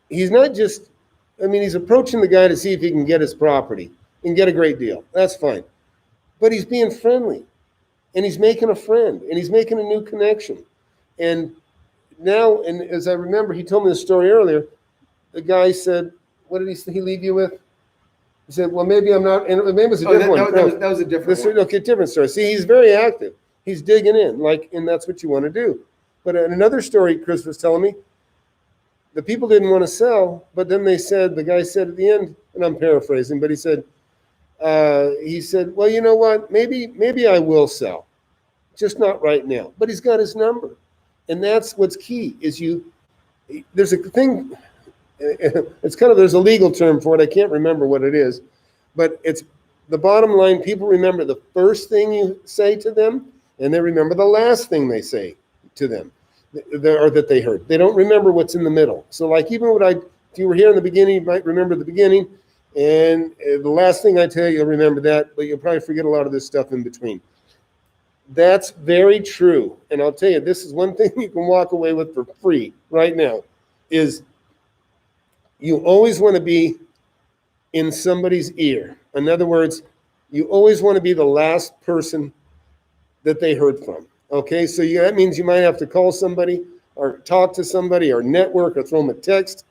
he's not just, he's approaching the guy to see if he can get his property and get a great deal. That's fine. But he's being friendly, and he's making a friend, and he's making a new connection. And now, and as I remember, he told me the story earlier, the guy said, what did he leave you with? He said, well, maybe I'm not, and maybe it was a different one. That was a different one. Okay, different story. See, he's very active. He's digging in, and that's what you want to do. But in another story, Chris was telling me, the people didn't want to sell, but then the guy said at the end, and I'm paraphrasing, but he said, well, you know what? Maybe I will sell, just not right now. But he's got his number. And that's what's key is there's a thing, it's there's a legal term for it. I can't remember what it is, but it's the bottom line. People remember the first thing you say to them, and they remember the last thing they say to them, or that they heard. They don't remember what's in the middle. So like even if you were here in the beginning, you might remember the beginning, and the last thing I tell you, you'll remember that, but you'll probably forget a lot of this stuff in between. That's very true. And I'll tell you, this is one thing you can walk away with for free right now, is you always want to be in somebody's ear. In other words, you always want to be the last person that they heard from. Okay, so that means you might have to call somebody or talk to somebody or network or throw them a text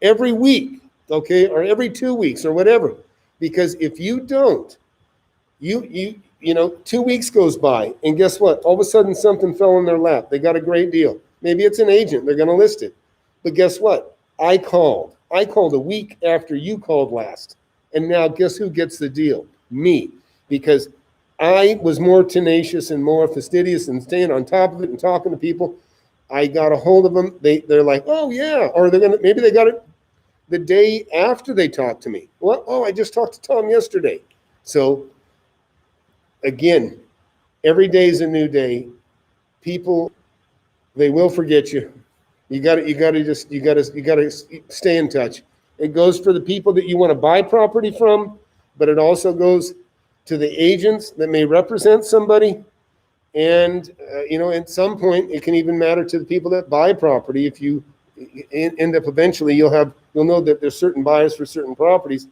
every week, okay, or every 2 weeks or whatever. Because if you don't, you know, 2 weeks goes by and guess what? All of a sudden something fell in their lap. They got a great deal. Maybe it's an agent. They're going to list it. But guess what? I called a week after you called last. And now guess who gets the deal? Me. Because I was more tenacious and more fastidious and staying on top of it and talking to people. I got a hold of them. They're like, oh yeah. Or maybe they got it the day after they talked to me. Well, oh, I just talked to Tom yesterday. So again, every day is a new day. People, they will forget you. You got to stay in touch. It goes for the people that you want to buy property from, but it also goes to the agents that may represent somebody. And, at some point, it can even matter to the people that buy property. If you end up eventually, you'll know that there's certain buyers for certain properties.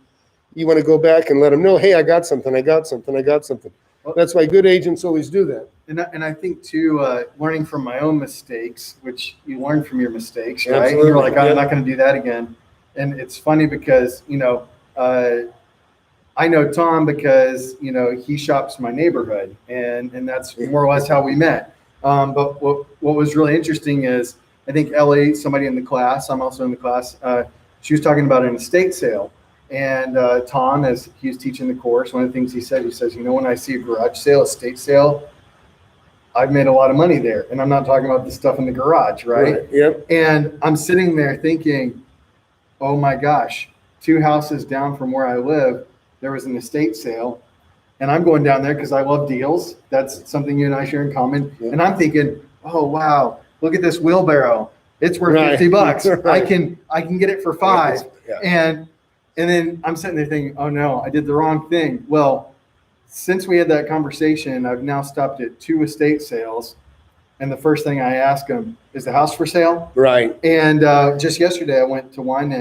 You want to go back and let them know, hey, I got something. That's why good agents always do that. And I think too, learning from my own mistakes, which you learn from your mistakes, right? Absolutely. And you're like, I'm not going to do that again. And it's funny because, I know Tom because, he shops my neighborhood and that's more or less how we met. But what was really interesting is I think Ellie, somebody in the class, I'm also in the class, she was talking about an estate sale. And Tom, as he was teaching the course, one of the things he says, when I see a garage sale, estate sale, I've made a lot of money there. And I'm not talking about the stuff in the garage, right? Yep. And I'm sitting there thinking, oh my gosh, 2 houses down from where I live, there was an estate sale. And I'm going down there because I love deals. That's something you and I share in common. Yep. And I'm thinking, oh, wow, look at this wheelbarrow. It's worth $50. Right. I can get it for $5. Yeah. And then I'm sitting there thinking, oh no, I did the wrong thing. Well, since we had that conversation, I've now stopped at 2 estate sales. And the first thing I ask them, is the house for sale? Right. And just yesterday I went to one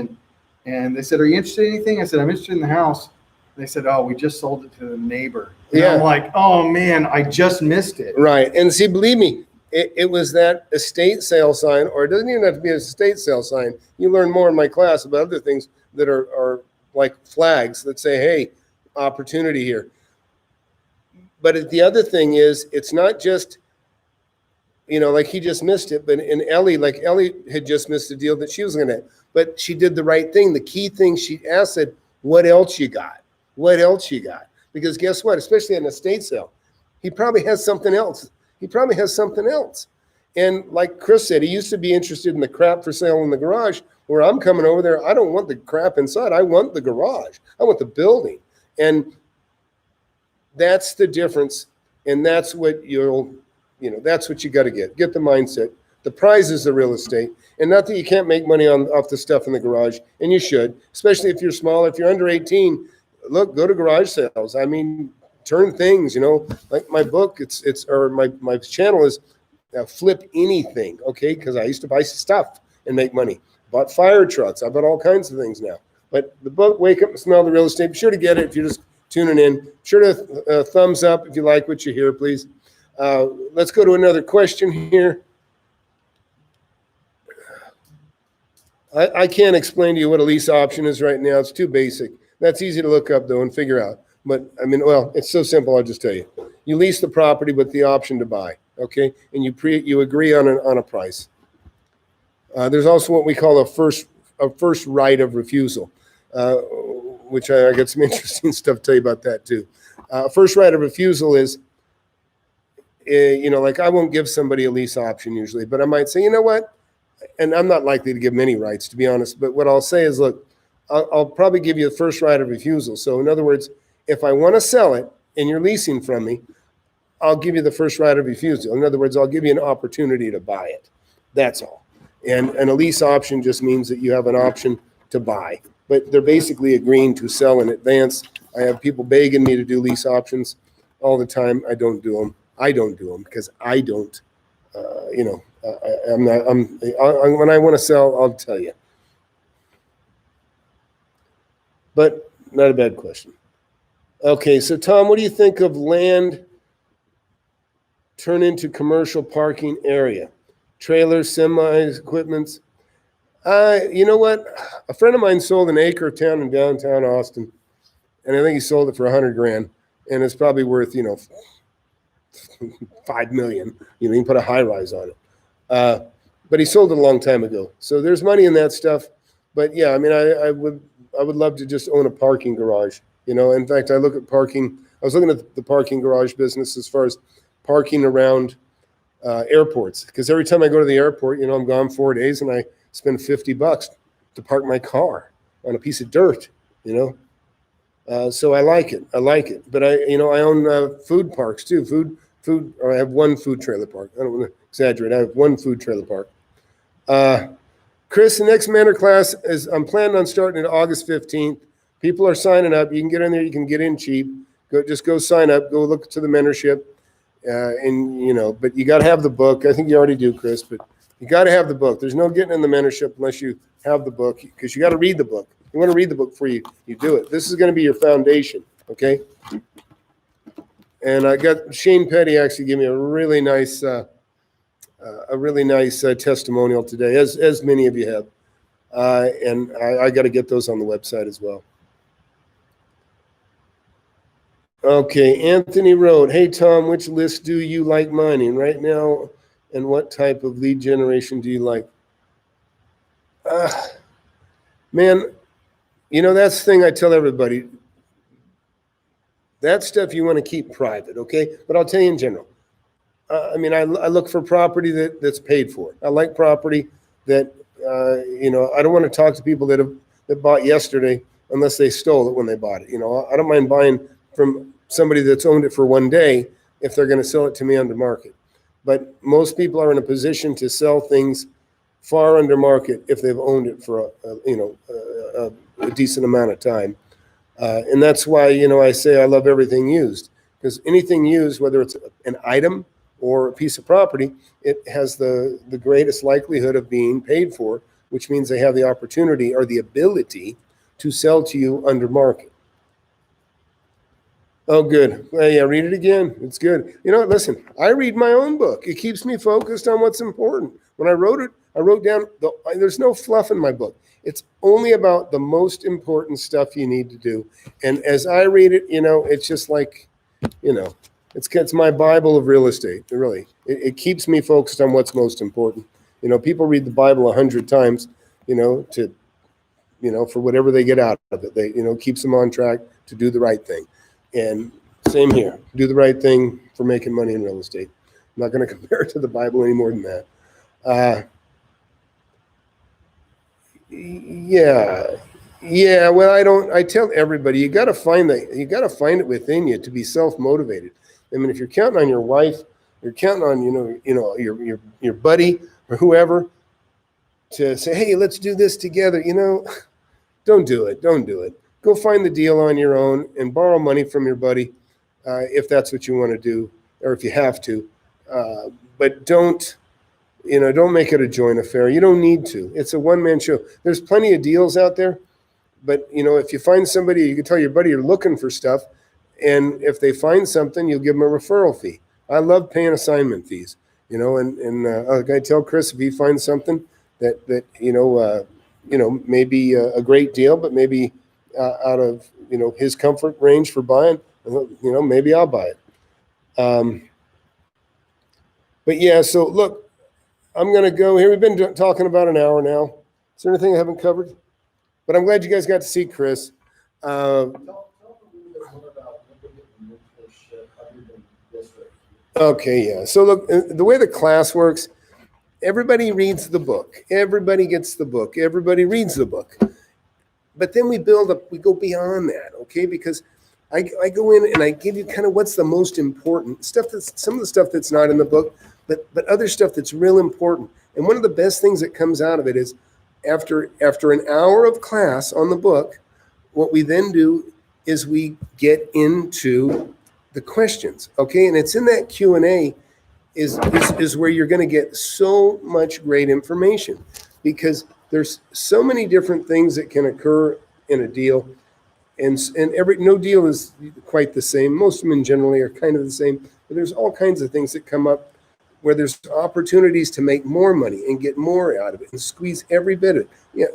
and they said, are you interested in anything? I said, I'm interested in the house. They said, oh, we just sold it to the neighbor. And I'm like, oh man, I just missed it. Right. And see, believe me, it was that estate sale sign, or it doesn't even have to be an estate sale sign. You learn more in my class about other things that are like flags that say, hey, opportunity here. But the other thing is, it's not just, like he just missed it, but in Ellie had just missed a deal that she was going to, but she did the right thing. The key thing she asked, said, what else you got? What else you got? Because guess what? Especially at an estate sale, he probably has something else. And like Chris said, he used to be interested in the crap for sale in the garage. Where I'm coming over there, I don't want the crap inside. I want the garage. I want the building. And that's the difference. And that's what that's what you got to get. Get the mindset. The prize is the real estate. And not that you can't make money off the stuff in the garage. And you should, especially if you're small. If you're under 18, look, go to garage sales. I mean, turn things, like my book, my channel is Flip Anything, okay? Because I used to buy stuff and make money. Bought fire trucks. I bought all kinds of things now. But the book, Wake Up and Smell the Real Estate, be sure to get it if you're just tuning in. Be sure to thumbs up if you like what you hear, please. Let's go to another question here. I can't explain to you what a lease option is right now. It's too basic. That's easy to look up, though, and figure out. But, it's so simple, I'll just tell you. You lease the property with the option to buy. okay? And you agree on a price. There's also what we call a first right of refusal, which I got some interesting stuff to tell you about that too. First right of refusal is, like I won't give somebody a lease option usually, but I might say, you know what? And I'm not likely to give them any rights, to be honest. But what I'll say is, look, I'll probably give you the first right of refusal. So in other words, if I want to sell it and you're leasing from me, I'll give you the first right of refusal. In other words, I'll give you an opportunity to buy it. That's all. And a lease option just means that you have an option to buy. But they're basically agreeing to sell in advance. I have people begging me to do lease options all the time. I don't do them. Because I don't, when I want to sell, I'll tell you. But not a bad question. Okay, so Tom, what do you think of land turn into commercial parking area? Trailers, semis, equipments. You know what? A friend of mine sold an acre of town in downtown Austin, and I think he sold it for $100,000, and it's probably worth, $5 million. You can put a high rise on it. But he sold it a long time ago. So there's money in that stuff. But yeah, I mean, I would love to just own a parking garage. In fact, I look at parking. I was looking at the parking garage business as far as parking around airports, because every time I go to the airport, I'm gone 4 days and I spend $50 to park my car on a piece of dirt, so I like it. But I own food parks too. Or I have one food trailer park. I don't want to exaggerate. I have one food trailer park. Chris, the next mentor class I'm planning on starting on August 15th. People are signing up. You can get in there. You can get in cheap. Just go sign up. Go look to the mentorship. But you got to have the book. I think you already do, Chris, but you got to have the book. There's no getting in the mentorship unless you have the book, because you got to read the book. You want to read the book before you do it. This is going to be your foundation, okay? And I got Shane Petty actually gave me a really nice testimonial today, as many of you have. And I got to get those on the website as well. Okay, Anthony wrote, hey, Tom, which list do you like mining right now, and what type of lead generation do you like? Man, that's the thing I tell everybody. That stuff you want to keep private, okay? But I'll tell you in general. I look for property that's paid for. I like property that, I don't want to talk to people that bought yesterday unless they stole it when they bought it. I don't mind buying from somebody that's owned it for one day if they're going to sell it to me under market. But most people are in a position to sell things far under market if they've owned it for a decent amount of time. And that's why, I say I love everything used, because anything used, whether it's an item or a piece of property, it has the greatest likelihood of being paid for, which means they have the opportunity or the ability to sell to you under market. Oh, good. Well, yeah, read it again. It's good. Listen, I read my own book. It keeps me focused on what's important. When I wrote it, I wrote down, there's no fluff in my book. It's only about the most important stuff you need to do. And as I read it, it's just like, it's my Bible of real estate. Really, it keeps me focused on what's most important. People read the Bible 100 times, for whatever they get out of it. They, keeps them on track to do the right thing. And same here, do the right thing for making money in real estate. I'm not going to compare it to the Bible any more than that. Yeah. Well, I tell everybody, you got to find it within you to be self-motivated. I mean, if you're counting on your wife, you're counting on, your buddy or whoever to say, hey, let's do this together. Don't do it. Go find the deal on your own and borrow money from your buddy if that's what you want to do, or if you have to. But don't make it a joint affair. You don't need to. It's a one-man show. There's plenty of deals out there, but if you find somebody, you can tell your buddy you're looking for stuff, and if they find something, you'll give them a referral fee. I love paying assignment fees. I tell Chris, if he finds something that maybe a great deal, but maybe out of his comfort range for buying, maybe I'll buy it. But yeah, so look, I'm going to go here. We've been talking about an hour now. Is there anything I haven't covered? But I'm glad you guys got to see Chris. Tell them a little bit more about what they get from mentorship other than this right here. Okay, yeah. So look, the way the class works, everybody reads the book. Everybody gets the book. Everybody reads the book. But then we build up, we go beyond that, okay? Because I go in and I give you kind of what's the most important stuff, that's some of the stuff that's not in the book, but other stuff that's real important. And one of the best things that comes out of it is after an hour of class on the book, what we then do is we get into the questions, okay? And it's in that Q&A is where you're going to get so much great information, because there's so many different things that can occur in a deal, and no deal is quite the same. Most of them generally are kind of the same, but there's all kinds of things that come up where there's opportunities to make more money and get more out of it and squeeze every bit of it. Yeah,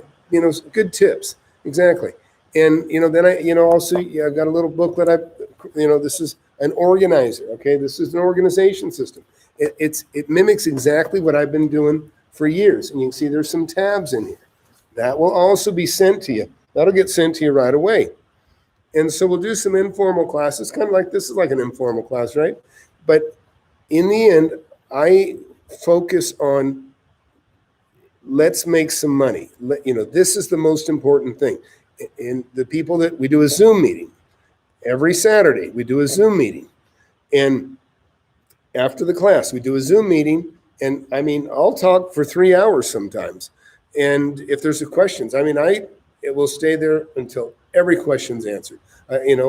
good tips. Exactly. And, then also I've got a little booklet. This is an organizer. Okay. This is an organization system. It mimics exactly what I've been doing for years. And you can see there's some tabs in here that will also be sent to you. That'll get sent to you right away. And so we'll do some informal classes, kind of like this is like an informal class, right? But in the end, I focus on let's make some money. This is the most important thing. And the people that we do a Zoom meeting every Saturday, we do a Zoom meeting. And after the class, we do a Zoom meeting. And I'll talk for 3 hours sometimes. And if there's questions, it will stay there until every question's answered, and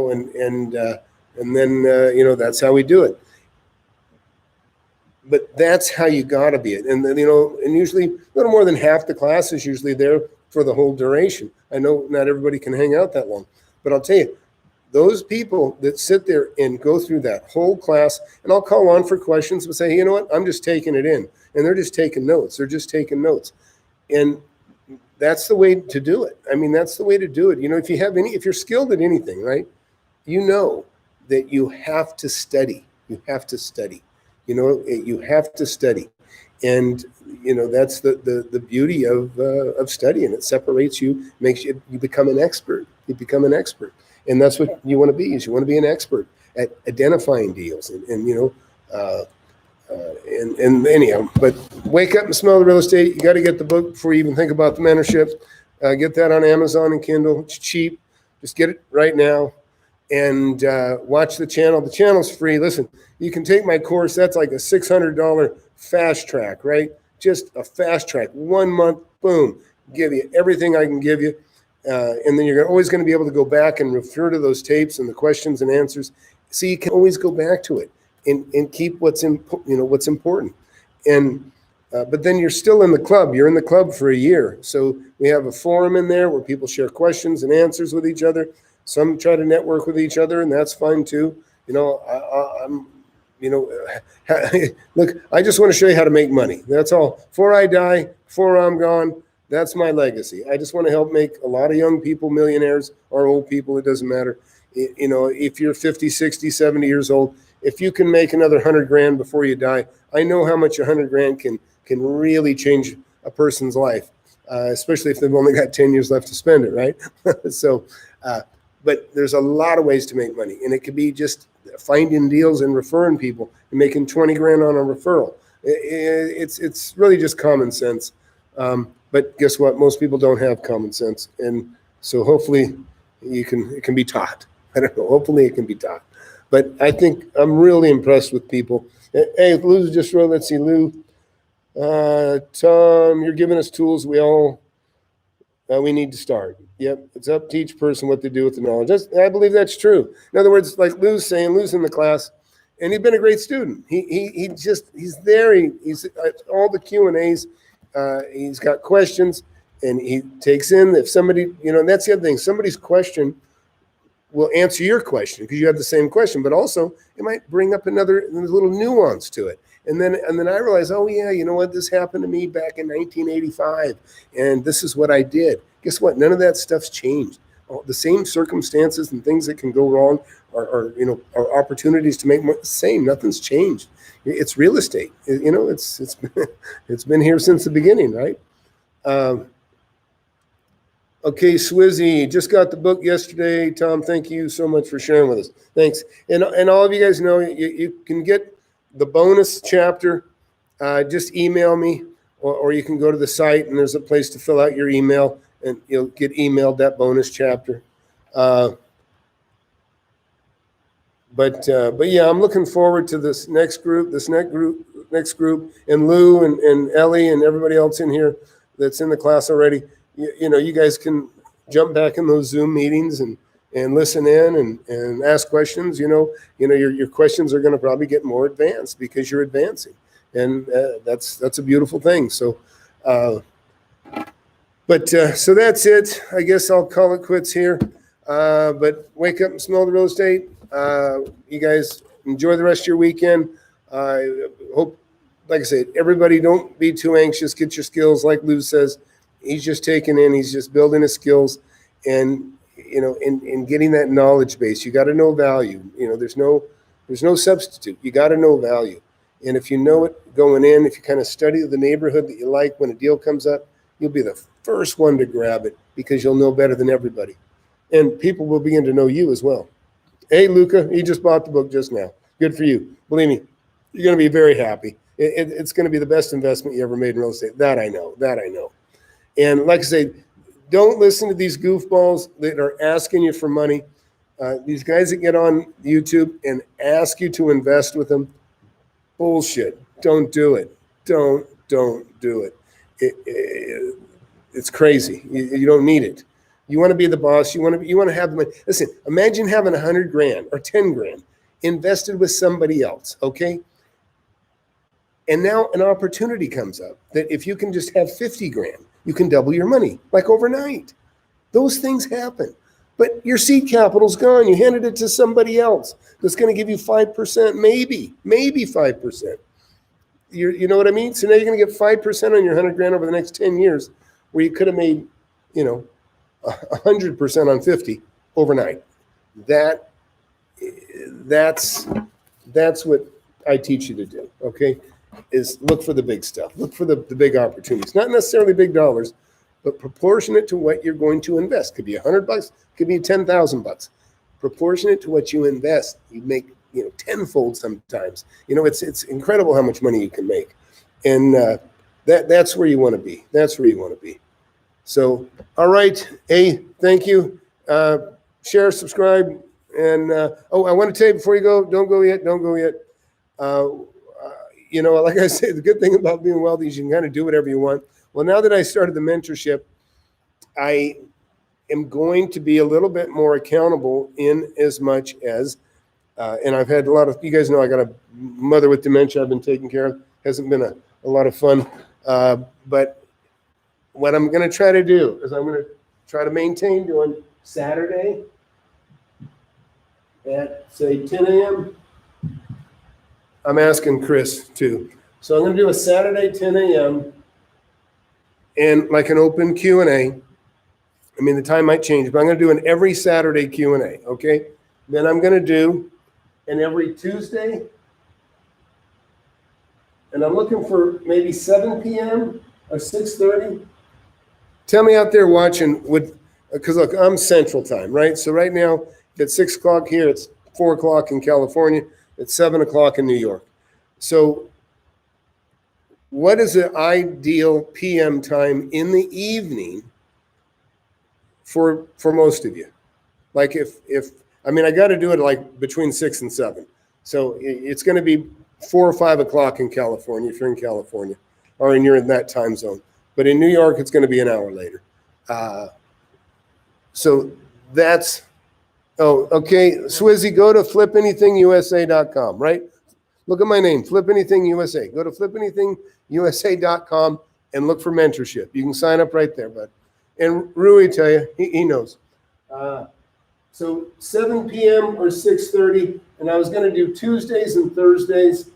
then that's how we do it. But that's how you got to be it. And then, and usually a little more than half the class is usually there for the whole duration. I know not everybody can hang out that long, but I'll tell you, those people that sit there and go through that whole class, and I'll call on for questions and say, hey, you know what, I'm just taking it in. And they're just taking notes. And that's the way to do it. That's the way to do it. If you're skilled at anything, right, that you have to study. You have to study. You have to study. And, that's the beauty of studying. It separates you, makes you become an expert. You become an expert. And that's what you want to be, is you want to be an expert at identifying deals and anyhow, but wake up and smell the real estate. You got to get the book before you even think about the mentorship. Get that on Amazon and Kindle. It's cheap. Just get it right now and watch the channel. The channel's free. Listen, you can take my course. That's like a $600 fast track, right? Just a fast track. 1 month, boom, give you everything I can give you. And then you're always going to be able to go back and refer to those tapes and the questions and answers. So you can always go back to it and keep what's important. And but then you're still in the club. You're in the club for a year. So we have a forum in there where people share questions and answers with each other. Some try to network with each other, and that's fine too. Look, I just want to show you how to make money. That's all. Before I die, before I'm gone, that's my legacy. I just want to help make a lot of young people millionaires, or old people, it doesn't matter. If you're 50, 60, 70 years old, if you can make another 100 grand before you die, I know how much 100 grand can really change a person's life, especially if they've only got 10 years left to spend it, right? So, but there's a lot of ways to make money, and it could be just finding deals and referring people and making 20 grand on a referral. It's really just common sense. But guess what? Most people don't have common sense. And so hopefully it can be taught. I don't know. Hopefully it can be taught. But I think I'm really impressed with people. Hey, Lou just wrote, let's see, Lou. Tom, you're giving us tools we need to start. Yep, it's up to each person what to do with the knowledge. I believe that's true. In other words, like Lou's saying, Lou's in the class, and he's been a great student. He's there. He's at all the Q&As. He's got questions, and he takes in if somebody, that's the other thing. Somebody's question will answer your question because you have the same question, but also it might bring up another little nuance to it. And then I realized, oh yeah, you know what? This happened to me back in 1985, and this is what I did. Guess what? None of that stuff's changed. The same circumstances and things that can go wrong our opportunities to make more the same. Nothing's changed. It's real estate. It's been here since the beginning, right? Okay, Swizzy, just got the book yesterday. Tom, thank you so much for sharing with us. Thanks. And all of you guys know you can get the bonus chapter. Just email me, or you can go to the site and there's a place to fill out your email and you'll get emailed that bonus chapter. But yeah, I'm looking forward to this next group, and Lou and Ellie and everybody else in here that's in the class already. You guys can jump back in those Zoom meetings and listen in and ask questions. Your questions are going to probably get more advanced because you're advancing, and that's a beautiful thing. So, so that's it. I guess I'll call it quits here. But wake up and smell the real estate. You guys enjoy the rest of your weekend. I hope, like I said, everybody don't be too anxious. Get your skills, like Lou says. He's just taking in. He's just building his skills, and in getting that knowledge base, you got to know value. There's no substitute. You got to know value, and if you know it going in, if you kind of study the neighborhood that you like, when a deal comes up, you'll be the first one to grab it because you'll know better than everybody, and people will begin to know you as well. Hey, Luca, he just bought the book just now. Good for you. Believe me, you're going to be very happy. It's going to be the best investment you ever made in real estate. That I know. And like I say, don't listen to these goofballs that are asking you for money. These guys that get on YouTube and ask you to invest with them, bullshit. Don't do it. Don't do it. It's crazy. You don't need it. You want to be the boss. You want to have the money. Listen, imagine having $100,000 or $10,000 invested with somebody else, okay? And now an opportunity comes up that if you can just have $50,000, you can double your money like overnight. Those things happen. But your seed capital's gone. You handed it to somebody else that's going to give you 5%, maybe 5%. You know what I mean? So now you're going to get 5% on your $100,000 over the next 10 years, where you could have made, 100% on 50 overnight. That's what I teach you to do. Okay. Is look for the big stuff. Look for the big opportunities, not necessarily big dollars, but proportionate to what you're going to invest. Could be $100, could be $10,000. Proportionate to what you invest, you make tenfold sometimes. It's incredible how much money you can make, and that's where you want to be. That's where you want to be. So, all right, hey, thank you. Share, subscribe, and I want to tell you before you go, don't go yet. Like I say, the good thing about being wealthy is you can kind of do whatever you want. Well, now that I started the mentorship, I am going to be a little bit more accountable in as much as, and I've had a lot of, you guys know I got a mother with dementia I've been taking care of. Hasn't been a lot of fun. But what I'm going to try to do is I'm going to try to maintain doing Saturday at, say, 10 a.m. I'm asking Chris too. So I'm going to do a Saturday 10 a.m. and like an open Q&A. The time might change, but I'm going to do an every Saturday Q&A, okay? Then I'm going to do an every Tuesday, and I'm looking for maybe 7 p.m. or 6:30. Tell me out there watching, because look, I'm Central Time, right? So right now, it's 6 o'clock here, it's 4 o'clock in California. It's 7 o'clock in New York. So what is the ideal PM time in the evening for most of you? Like if I got to do it like between 6 and 7. So it's going to be 4 or 5 o'clock in California if you're in California or you're in that time zone. But in New York, it's going to be an hour later. So that's... Oh, okay. Swizzy, go to FlipAnythingUSA.com, right? Look at my name, FlipAnythingUSA. Go to FlipAnythingUSA.com and look for mentorship. You can sign up right there, bud. And Rui, tell you, he knows. So 7 p.m. or 6:30, and I was going to do Tuesdays and Thursdays.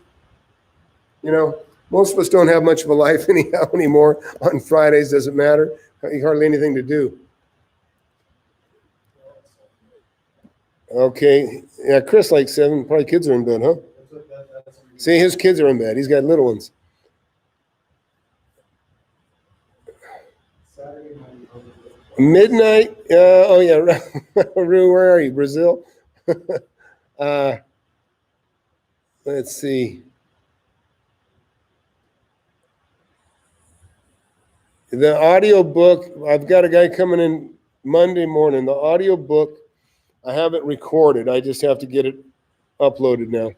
Most of us don't have much of a life anyhow anymore. On Fridays, doesn't matter. Hardly anything to do. Okay. Yeah, Chris like 7. Probably kids are in bed, huh? See, his kids are in bed. He's got little ones. Midnight. Oh yeah, Rue, where are you? Brazil. Let's see. The audio book. I've got a guy coming in Monday morning. The audio book, I have it recorded. I just have to get it uploaded now.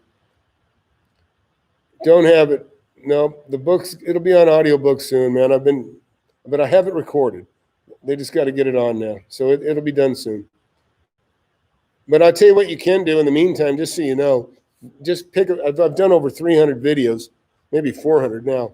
Don't have it. No, the books. It'll be on audiobook soon, man. But I have it recorded. They just got to get it on now, so it'll be done soon. But I'll tell you what you can do in the meantime, just so you know, just pick. I've done over 300 videos, maybe 400 now.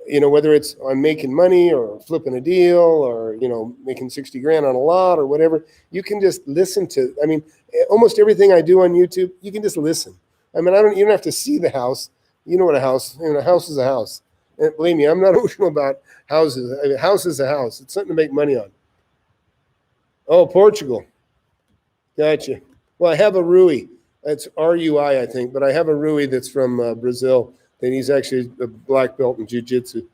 You know, whether it's on making money or flipping a deal or, you know, making 60 grand on a lot or whatever, you can just listen to. I mean, almost everything I do on YouTube, you can just listen. I mean, you don't have to see the house. You know what a house, a house is a house. And believe me, I'm not emotional about houses. I mean, a house is a house. It's something to make money on. Oh, Portugal. Gotcha. Well, I have a Rui. It's RUI, I think, but I have a Rui that's from Brazil. And he's actually a black belt in jiu-jitsu.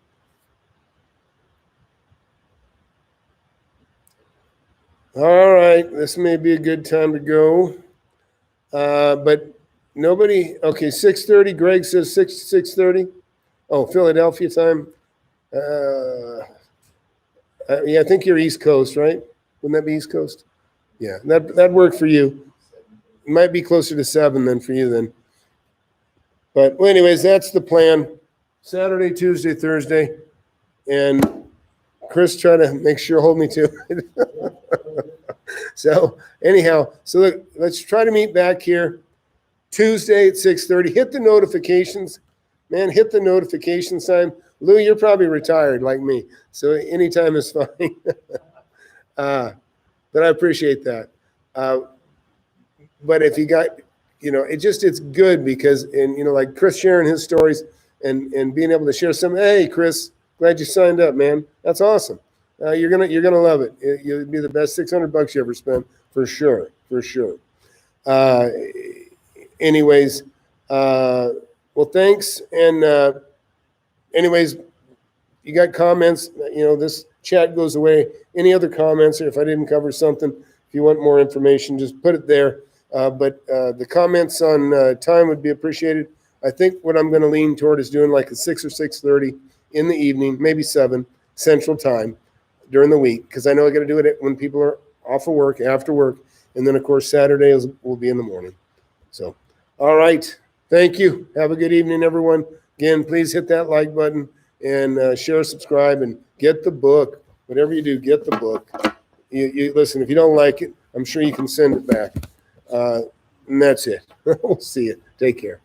All right, this may be a good time to go. But nobody, okay, 6:30. Greg says 6:30. Oh, Philadelphia time. Yeah, I think you're East Coast, right? Wouldn't that be East Coast? Yeah, that'd work for you. It might be closer to 7 than for you then. But well, anyways, that's the plan. Saturday, Tuesday, Thursday. And Chris trying to make sure hold me to it. So anyhow, so look, let's try to meet back here Tuesday at 6:30. Hit the notifications. Man, hit the notification sign. Lou, you're probably retired like me. So anytime is fine. But I appreciate that. But if you got, it's good because, and, like Chris sharing his stories and being able to share some, hey, Chris, glad you signed up, man. That's awesome. You're gonna love it. You'll be the best $600 you ever spent for sure. Anyways, well, thanks. And anyways, you got comments, this chat goes away. Any other comments, or if I didn't cover something, if you want more information, just put it there. But the comments on time would be appreciated. I think what I'm going to lean toward is doing like a 6 or 6:30 in the evening, maybe 7 Central Time during the week, because I know I got to do it when people are off of work, after work, and then of course Saturdays will be in the morning. So, all right, thank you. Have a good evening, everyone. Again, please hit that like button and share, subscribe, and get the book. Whatever you do, get the book. You listen. If you don't like it, I'm sure you can send it back. And that's it. We'll see you. Take care.